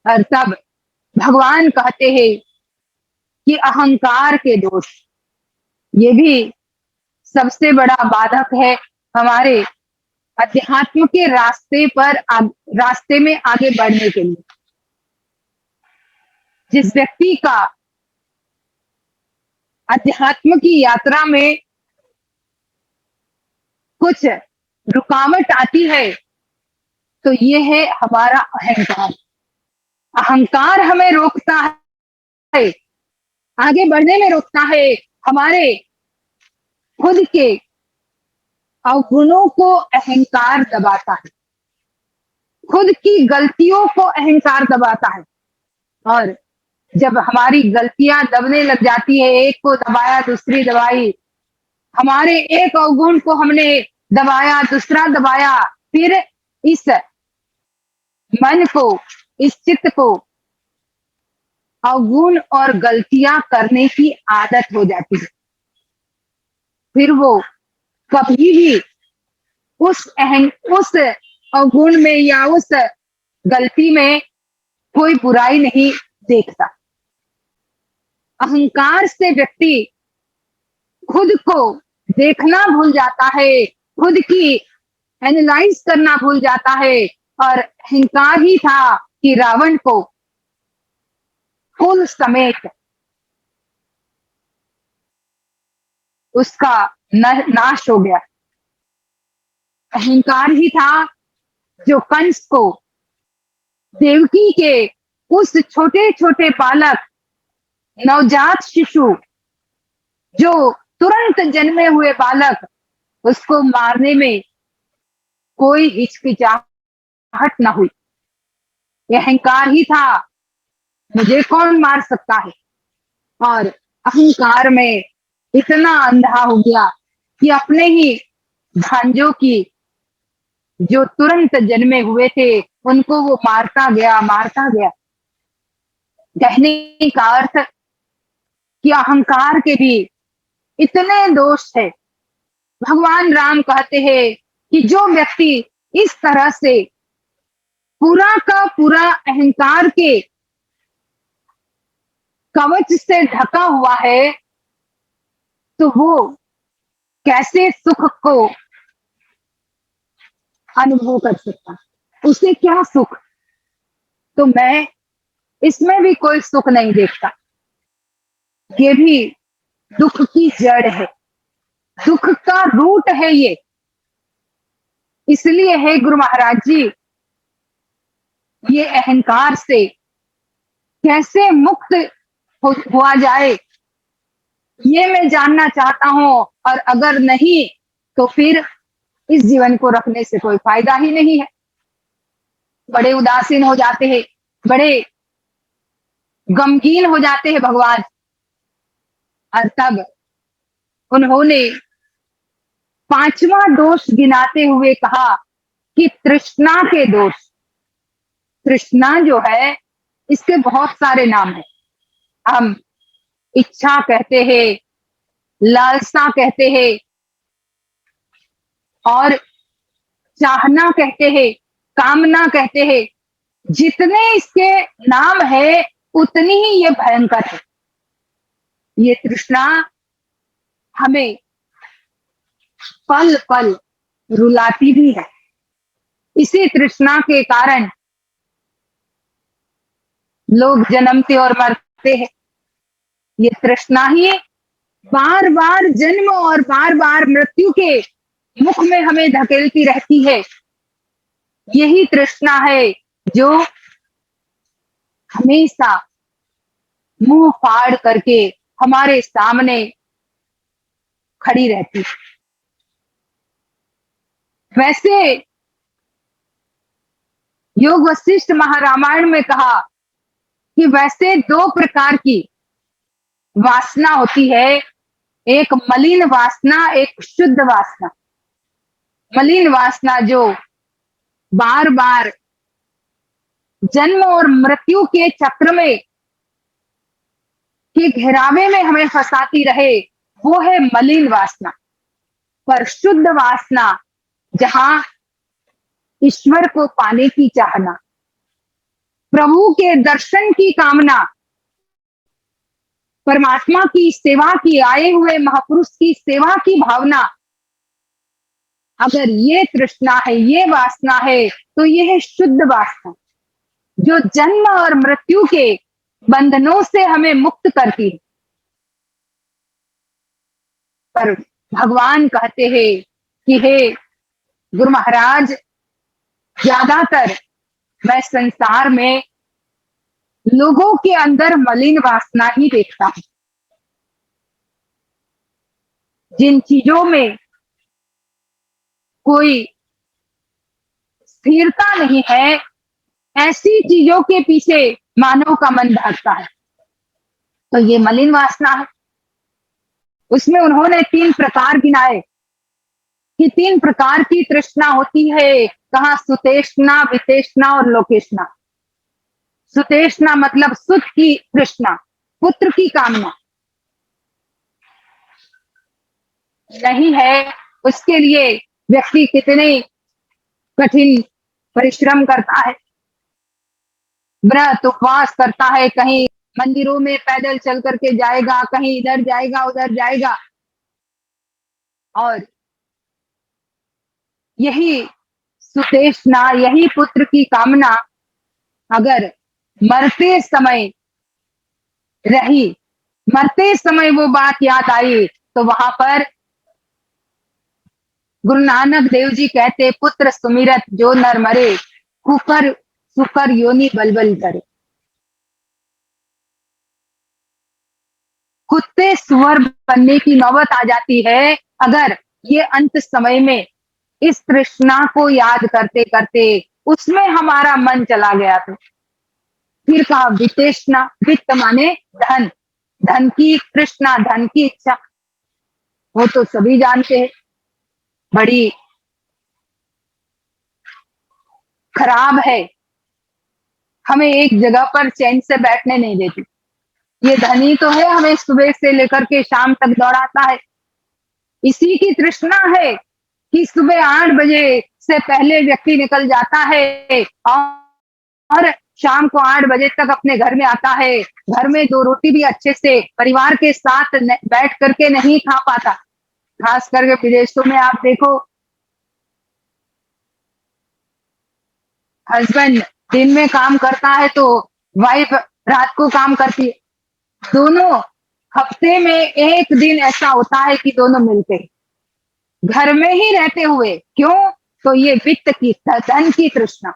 Speaker 4: और तब भगवान कहते हैं कि अहंकार के दोष, ये भी सबसे बड़ा बाधक है हमारे अध्यात्म के रास्ते में आगे बढ़ने के लिए। जिस व्यक्ति का अध्यात्म की यात्रा में कुछ रुकावट आती है तो ये है हमारा अहंकार। अहंकार हमें रोकता है, आगे बढ़ने में रोकता है। हमारे खुद के अवगुणों को अहंकार दबाता है, खुद की गलतियों को अहंकार दबाता है। और जब हमारी गलतियां दबने लग जाती है, एक को दबाया दूसरी दबाई, हमारे एक अवगुण को हमने दबाया दूसरा दबाया, फिर इस मन को, इस चित्त को अवगुण और गलतियां करने की आदत हो जाती है। फिर वो कभी भी उस अवगुण में या उस गलती में कोई बुराई नहीं देखता। अहंकार से व्यक्ति खुद को देखना भूल जाता है, खुद की एनालाइज करना भूल जाता है। और अहंकार ही था कि रावण को कुल समेत उसका नाश हो गया। अहंकार ही था जो कंस को, देवकी के उस छोटे छोटे बालक, नवजात शिशु, जो तुरंत जन्मे हुए बालक, उसको मारने में कोई हिचकिचाहट न हुई। यह अहंकार ही था, मुझे कौन मार सकता है। और अहंकार में इतना अंधा हो गया कि अपने ही भांजों की जो तुरंत जन्मे हुए थे उनको वो मारता गया। कहने का अर्थ कि अहंकार के भी इतने दोष है। भगवान राम कहते हैं कि जो व्यक्ति इस तरह से पूरा का पूरा अहंकार के कवच से ढका हुआ है तो वो कैसे सुख को अनुभव कर सकता, उसे क्या सुख। तो मैं इसमें भी कोई सुख नहीं देखता। ये भी दुख की जड़ है, दुख का रूट है ये। इसलिए है गुरु महाराज जी, ये अहंकार से कैसे मुक्त हुआ जाए ये मैं जानना चाहता हूं। और अगर नहीं तो फिर इस जीवन को रखने से कोई फायदा ही नहीं है। बड़े उदासीन हो जाते हैं, बड़े गमगीन हो जाते हैं भगवान। और तब उन्होंने पांचवा दोष गिनाते हुए कहा कि तृष्णा के दोष। तृष्णा जो है इसके बहुत सारे नाम हैं। हम इच्छा कहते हैं, लालसा कहते हैं, और चाहना कहते हैं, कामना कहते हैं। जितने इसके नाम है उतनी ही ये भयंकर है। ये तृष्णा हमें पल पल रुलाती भी है। इसी तृष्णा के कारण लोग जन्मते और मरते हैं। ये तृष्णा ही बार बार जन्म और बार बार मृत्यु के मुख में हमें धकेलती रहती है। यही तृष्णा है जो हमेशा मुंह फाड़ करके हमारे सामने खड़ी रहती है। वैसे योग वशिष्ठ महारामायण में कहा कि वैसे दो प्रकार की वासना होती है, एक मलिन वासना, एक शुद्ध वासना। मलिन वासना जो बार बार जन्म और मृत्यु के चक्र में के घेरावे में हमें फंसाती रहे, वो है मलिन वासना। पर शुद्ध वासना जहां ईश्वर को पाने की चाहना, प्रभु के दर्शन की कामना, परमात्मा की सेवा की, आए हुए महापुरुष की सेवा की भावना, अगर ये तृष्णा है, ये वासना है, तो ये है शुद्ध वासना जो जन्म और मृत्यु के बंधनों से हमें मुक्त करती है। पर भगवान कहते हैं कि हे गुरु महाराज, ज्यादातर मैं संसार में लोगों के अंदर मलिन वासना ही देखता हूं। जिन चीजों में कोई स्थिरता नहीं है, ऐसी चीजों के पीछे मानव का मन भागता है, तो ये मलिन वासना है। उसमें उन्होंने 3 प्रकार गिनाए कि 3 प्रकार की तृष्णा होती है। कहा सुतेष्णा, वितेष्णा और लोकेष्णा। सुतेष्णा मतलब सुख की तृष्णा, पुत्र की कामना नहीं है, उसके लिए व्यक्ति कितने कठिन परिश्रम करता है, व्रत उपवास करता है, कहीं मंदिरों में पैदल चल करके जाएगा, कहीं इधर जाएगा उधर जाएगा। और यही सुतेष्णा, यही पुत्र की कामना अगर मरते समय रही, मरते समय वो बात याद आई, तो वहां पर गुरु नानक देव जी कहते, पुत्र सुमिरत जो नर मरे, कुकर सुकर योनि बलबल करे। कुत्ते सुअर बनने की नौबत आ जाती है अगर ये अंत समय में इस तृष्णा को याद करते करते उसमें हमारा मन चला गया। तो फिर कहा वितेष्णा, वित्त माने धन, धन की तृष्णा, धन की इच्छा। वो तो सभी जानते हैं, बड़ी खराब है, हमें एक जगह पर चैन से बैठने नहीं देती। ये धनी तो है, हमें सुबह से लेकर के शाम तक दौड़ाता है। इसी की तृष्णा है कि सुबह 8 बजे से पहले व्यक्ति निकल जाता है और शाम को 8 बजे तक अपने घर में आता है। घर में 2 रोटी भी अच्छे से परिवार के साथ बैठ करके नहीं खा पाता। खास करके विदेशों में आप देखो, हस्बैंड दिन में काम करता है तो वाइफ रात को काम करती है। दोनों हफ्ते में एक दिन ऐसा होता है कि दोनों मिलते हैं घर में ही रहते हुए। क्यों? तो ये वित्त की, धन की तृष्णा,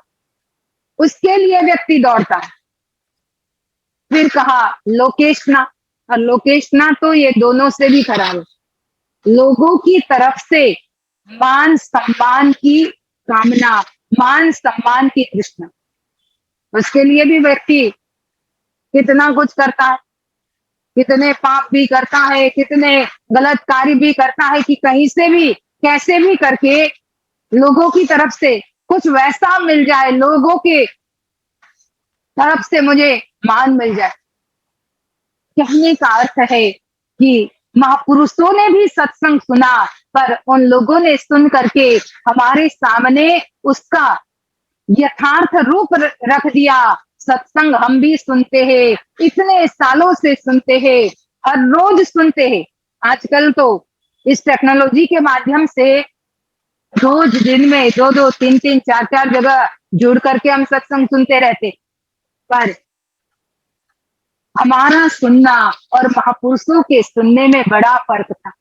Speaker 4: उसके लिए व्यक्ति दौड़ता है। फिर कहा लोकेशना, और लोकेशना तो ये दोनों से भी खराब है। लोगों की तरफ से मान सम्मान की कामना, मान सम्मान की तृष्णा, उसके लिए भी व्यक्ति कितना कुछ करता है, कितने पाप भी करता है, कितने गलत कार्य भी करता है कि कहीं से भी कैसे भी करके लोगों की तरफ से कुछ वैसा मिल जाए, लोगों के तरफ से मुझे मान मिल जाए। कहने का अर्थ है कि महापुरुषों ने भी सत्संग सुना, पर उन लोगों ने सुन करके हमारे सामने उसका यथार्थ रूप रख दिया। सत्संग हम भी सुनते हैं, इतने सालों से सुनते हैं, हर रोज सुनते हैं। आजकल तो इस टेक्नोलॉजी के माध्यम से रोज दिन में 2-2, 3-3, 4-4 जगह जुड़ करके हम सत्संग सुनते रहते, पर हमारा सुनना और महापुरुषों के सुनने में बड़ा फर्क था।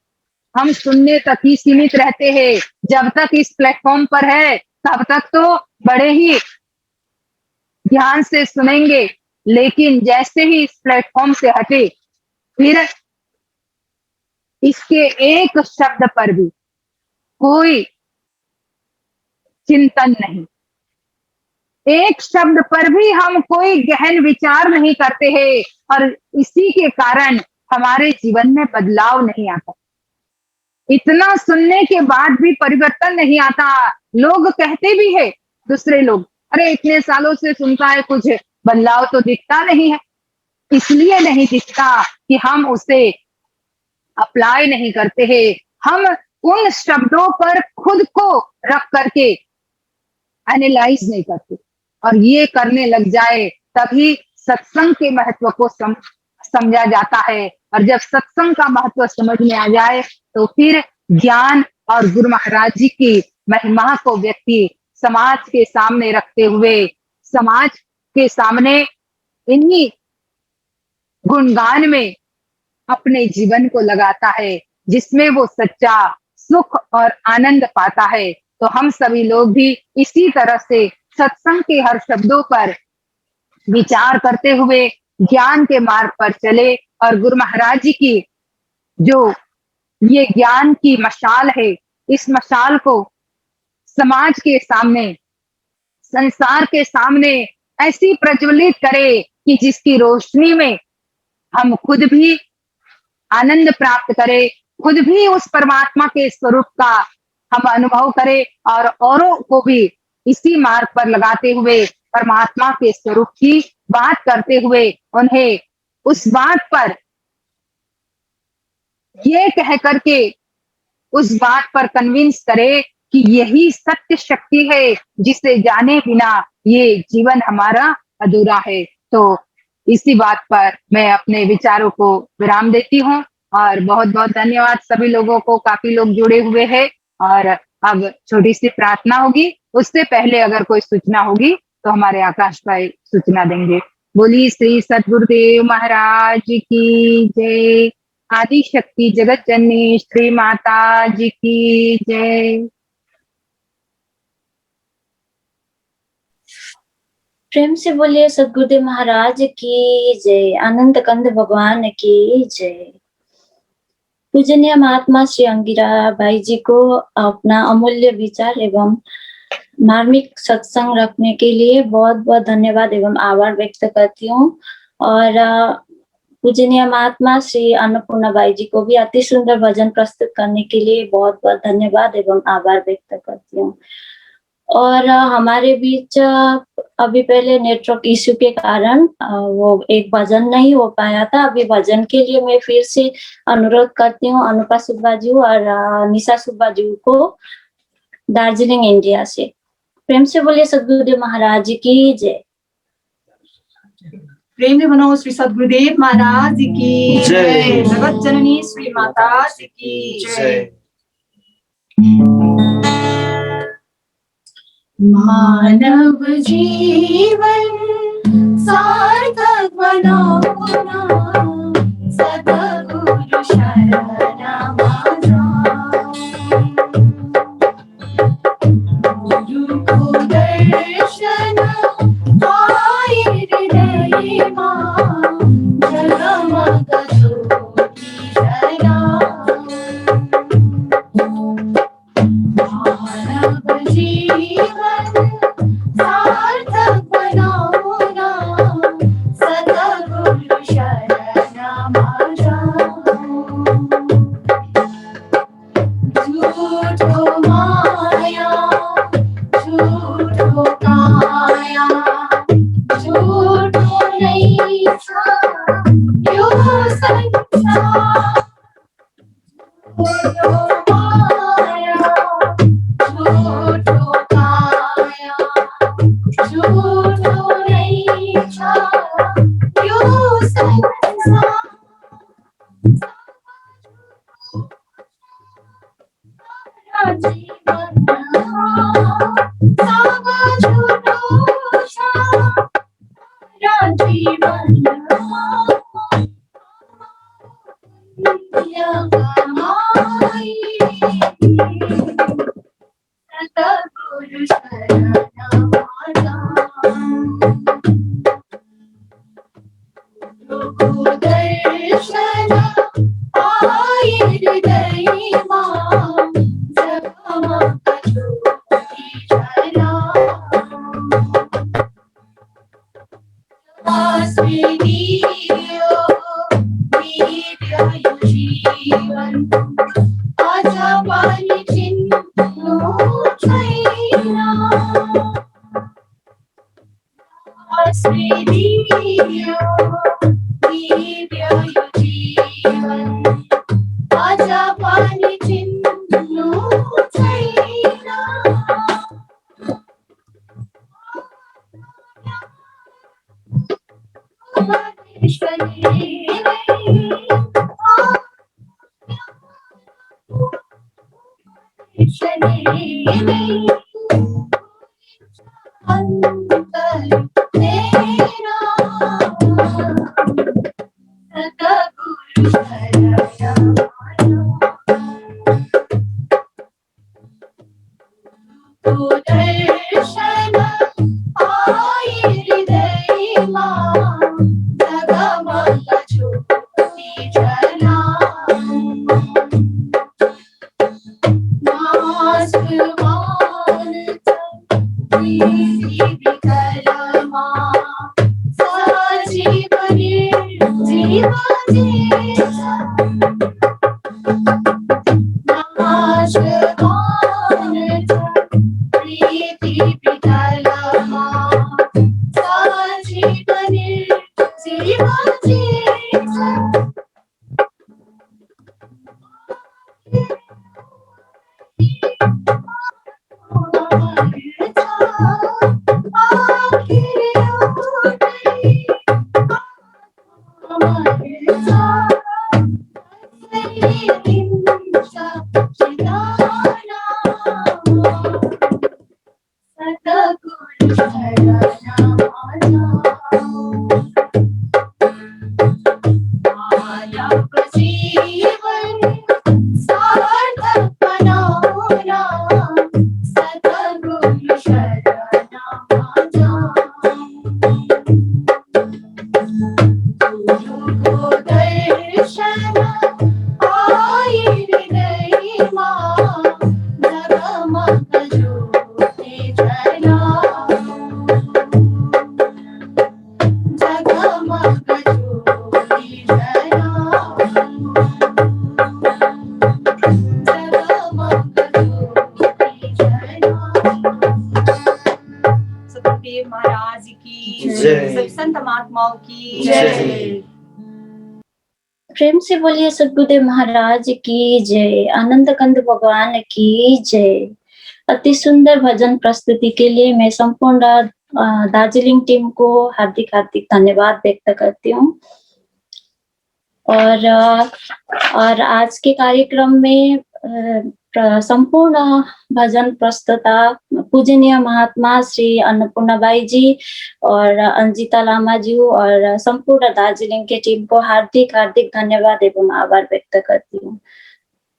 Speaker 4: हम सुनने तक ही सीमित रहते हैं। जब तक इस प्लेटफॉर्म पर है तब तक तो बड़े ही ध्यान से सुनेंगे, लेकिन जैसे ही इस प्लेटफॉर्म से हटे फिर इसके एक शब्द पर भी कोई चिंतन नहीं, एक शब्द पर भी हम कोई गहन विचार नहीं करते हैं, और इसी के कारण हमारे जीवन में बदलाव नहीं आता। इतना सुनने के बाद भी परिवर्तन नहीं आता। लोग कहते भी है, दूसरे लोग, अरे इतने सालों से सुनता है, कुछ बदलाव तो दिखता नहीं है। इसलिए नहीं दिखता कि हम उसे अप्लाई नहीं करते हैं, हम उन शब्दों पर खुद को रख करके एनालाइज नहीं करते, और ये करने लग जाए तभी सत्संग के महत्व को समझा जाता है। और जब सत्संग का महत्व समझ में आ जाए तो फिर ज्ञान और गुरु महाराज जी की महिमा को व्यक्ति समाज के सामने रखते हुए, समाज के सामने इन्हीं गुणगान में अपने जीवन को लगाता है, जिसमें वो सच्चा सुख और आनंद पाता है। तो हम सभी लोग भी इसी तरह से सत्संग के हर शब्दों पर विचार करते हुए ज्ञान के मार्ग पर चले, और गुरु महाराज जी की जो ये ज्ञान की मशाल है, इस मशाल को समाज के सामने, संसार के सामने ऐसी प्रज्वलित करे कि जिसकी रोशनी में हम खुद भी आनंद प्राप्त करें, खुद भी उस परमात्मा के स्वरूप का हम अनुभव करें, और औरों को भी इसी मार्ग पर लगाते हुए परमात्मा के स्वरूप की बात करते हुए उन्हें उस बात पर ये कह करके उस बात पर कन्विंस करे कि यही सत्य शक्ति है, जिसे जाने बिना ये जीवन हमारा अधूरा है। तो इसी बात पर मैं अपने विचारों को विराम देती हूँ, और बहुत बहुत धन्यवाद सभी लोगों को। काफी लोग जुड़े हुए हैं, और अब छोटी सी प्रार्थना होगी। उससे पहले अगर कोई सूचना होगी तो हमारे आकाश भाई सूचना देंगे। बोली श्री सद्गुरुदेव महाराज की जय। आदि शक्ति जगत जननी श्री माता जी की जय।
Speaker 1: प्रेम से बोलिए सद्गुरुदेव महाराज की जय। अनंत कंद भगवान की जय। पूजनीय महात्मा श्री अंगिरा भाई जी को अपना अमूल्य विचार एवं मार्मिक सत्संग रखने के लिए बहुत बहुत धन्यवाद एवं आभार व्यक्त करती हूँ। और पूजनीय महात्मा श्री अन्नपूर्णा बाई जी को भी अति सुंदर भजन प्रस्तुत करने के लिए बहुत बहुत धन्यवाद एवं आभार व्यक्त करती हूँ। और हमारे बीच अभी पहले नेटवर्क इश्यू के कारण वो एक भजन नहीं हो पाया था। अभी भजन के लिए मैं फिर से अनुरोध करती हूँ अनुपा सुब्बा जी और निशा सुब्बा जी को, दार्जिलिंग इंडिया से। प्रेम से बोलिए सद्गुरुदेव महाराज की जय।
Speaker 3: प्रेम से मनो श्री सद्गुरुदेव महाराज की जय। जगत जननी श्री माता जी की जय। मानव जीवन सार्थक बनाओ ना, सद्गुरु शरण गुरु को दर्शन आए हृदय मां, जगमग ज्योति जलाओ। मानव जीवन सार्थक बनाओ ना, सद्गुरु शरण जाओ। झूठो माया झूठो काया, झूठो नहीं था यो संसार। झूठो माया झूठो काया, झूठो नहीं था यो संसार। जीवन सावा झूठो सारा जीवन कमाई, सद्गुरु शरण गुरु दर्शन आए हृदय मां, जगमग ज्योति जलाओ। दिव्य जीवन आजा पानी चिन्नो छैना। दिव्य जीवन आजा पानी चिन्नो छैना। दर्शन आए हृदय मां, जगमग ज्योति जलाओ। नासमान विकरमा सजीवनी जीवनी। नासमान प्रीति विकरमा सजीवनी जीवनी। सभी संत महात्माओं की जय।
Speaker 1: प्रेम से बोलिए सद्गुरुदेव महाराज की जय, आनंद कंद भगवान की जय। अति सुंदर भजन प्रस्तुति के लिए मैं संपूर्ण दार्जिलिंग टीम को हार्दिक हार्दिक धन्यवाद व्यक्त करती हूँ। और आज के कार्यक्रम में संपूर्ण भजन प्रस्तुता पूजनीय महात्मा श्री अन्नपूर्णा बाई जी और अंजिता लामा जी और संपूर्ण दार्जिलिंग के टीम को हार्दिक हार्दिक धन्यवाद एवं आभार व्यक्त करती हूँ।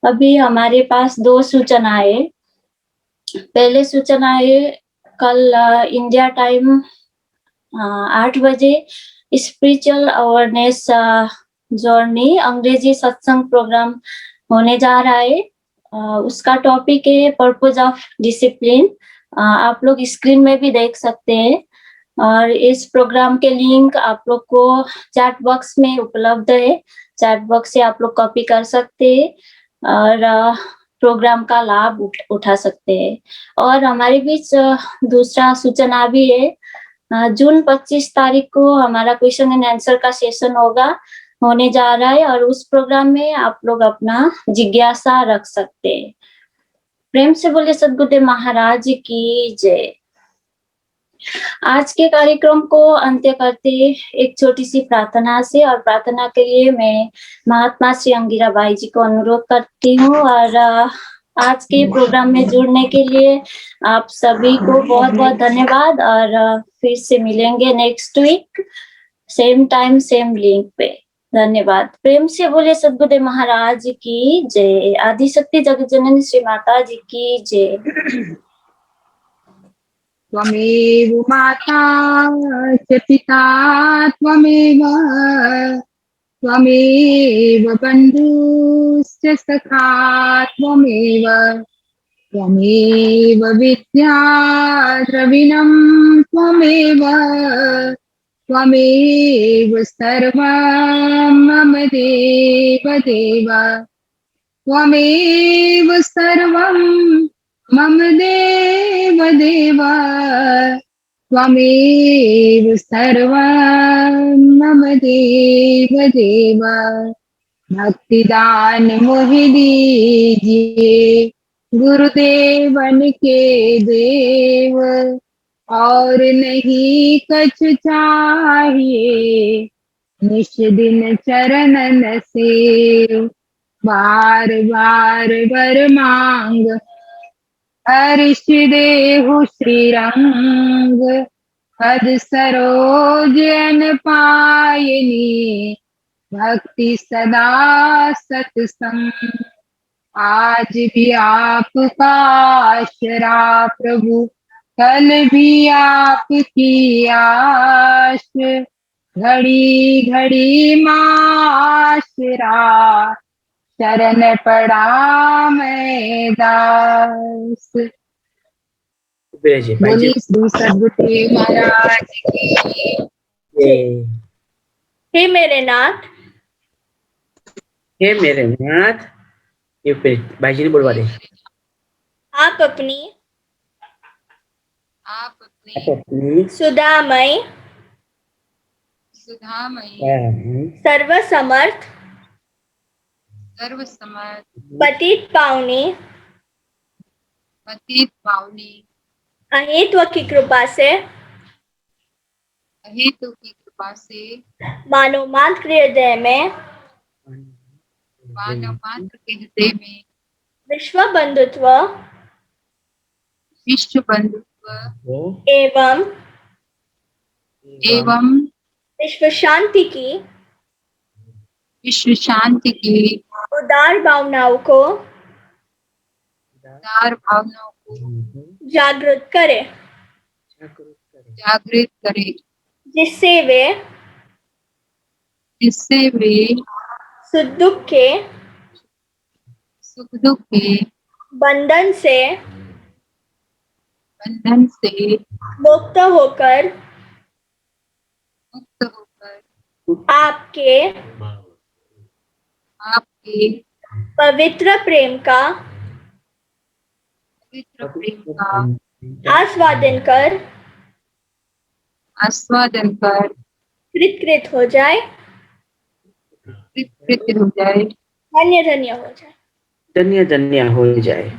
Speaker 1: अभी हमारे पास 2 सूचनाएं। पहले सूचनाएं कल इंडिया टाइम 8 बजे स्पिरिचुअल अवेयरनेस जर्नी अंग्रेजी सत्संग प्रोग्राम होने जा रहा है। उसका टॉपिक है पर्पज ऑफ डिसिप्लिन। आप लोग स्क्रीन में भी देख सकते हैं और इस प्रोग्राम के लिंक आप लोग को चैट बॉक्स में उपलब्ध है। चैट बॉक्स से आप लोग कॉपी कर सकते हैं और प्रोग्राम का लाभ उठा सकते हैं। और हमारे बीच दूसरा सूचना भी है। जून 25 तारीख को हमारा क्वेश्चन एंड आंसर का सेशन होने जा रहा है और उस प्रोग्राम में आप लोग अपना जिज्ञासा रख सकते हैं। प्रेम से बोले सद्गुरुदेव महाराज की जय। आज के कार्यक्रम को अंत्य करते एक छोटी सी प्रार्थना से, और प्रार्थना के लिए मैं महात्मा श्री अंगिरा बाई जी को अनुरोध करती हूँ। और आज के प्रोग्राम में जुड़ने के लिए आप सभी को बहुत बहुत धन्यवाद और फिर से मिलेंगे next week same time same link पे। धन्यवाद। प्रेम से बोले सद्गुरुदेव महाराज की जय। आदिशक्ति जगत जननी श्री माता जी की जय।
Speaker 4: त्वमेव माता च पिता त्वमेव त्वमेव बन्धुश्च सखा त्वमेव त्वमेव विद्या द्रविणं त्वमेव त्वमेव सर्वं मम देव देव त्वमेव सर्वं मम देव देव त्वमेव सर्वं मम देव देव। भक्तिदान मोहि दीजिए गुरुदेवन के देव, और नहीं कछ चाहिए निश दिन चरणन से। बार बार वर मांग हर्ष देहु श्री रंग, पद सरोज अन पायनी भक्ति सदा सत्संग। आज भी आपका आसरा प्रभु, कल भी आपकी आश, घड़ी घड़ी माशरा शरण पड़ा मैं दास। बोली श्री सद्गुरुदेव महाराज की
Speaker 5: जय।
Speaker 1: हे मेरे नाथ,
Speaker 5: हे मेरे नाथ, ये फिर भाई जी ने बोलवा दे।
Speaker 1: आप अपनी
Speaker 2: सुधामय
Speaker 1: सर्वसमर्थ पतित पावनी अहेतु की कृपा से मानव मात्र के हृदय में विश्व बंधुत्व एवं विश्व शांति की उदार भावनाओं को जागृत करे, जिससे वे सुख दुख के बंधन से मुक्त होकर आपके पवित्र प्रेम का आस्वादन कर
Speaker 4: आस्वादन कर
Speaker 6: कृत हो जाए,
Speaker 4: कृत हो जाए,
Speaker 6: धन्य धन्य हो जाए।
Speaker 5: धन्य धन्य हो जाए।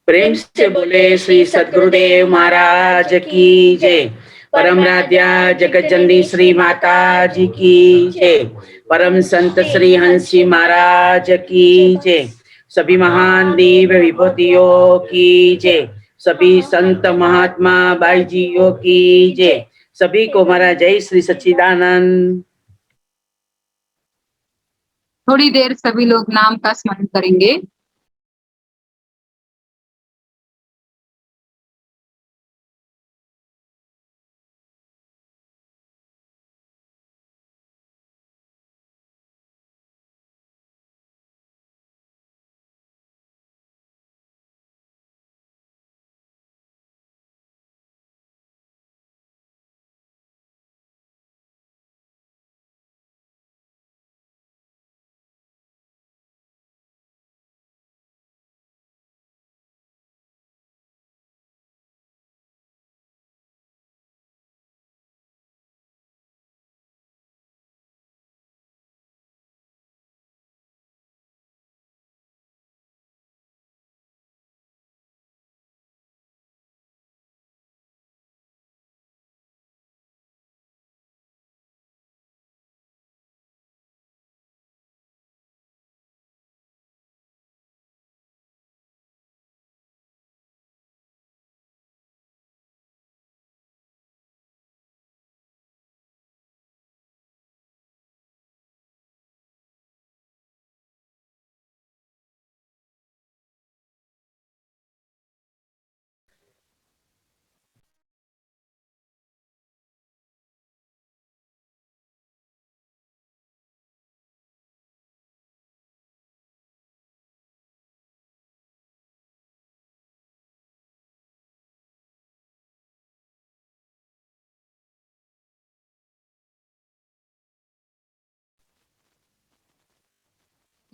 Speaker 5: प्रेम से बोले श्री सद्गुरुदेव महाराज की जय। परम राध्या जगत जननी श्री माता जी की जय। परम संत श्री हंसी महाराज की जय। सभी महान दिव्य विभूतियों की जय। सभी संत महात्मा भाई जियों की जय। सभी को हमारा जय श्री सच्चिदानंद।
Speaker 4: थोड़ी देर सभी लोग नाम का स्मरण करेंगे।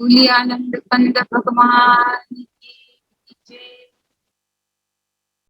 Speaker 4: बोलिए आनंद कंद भगवान की जय।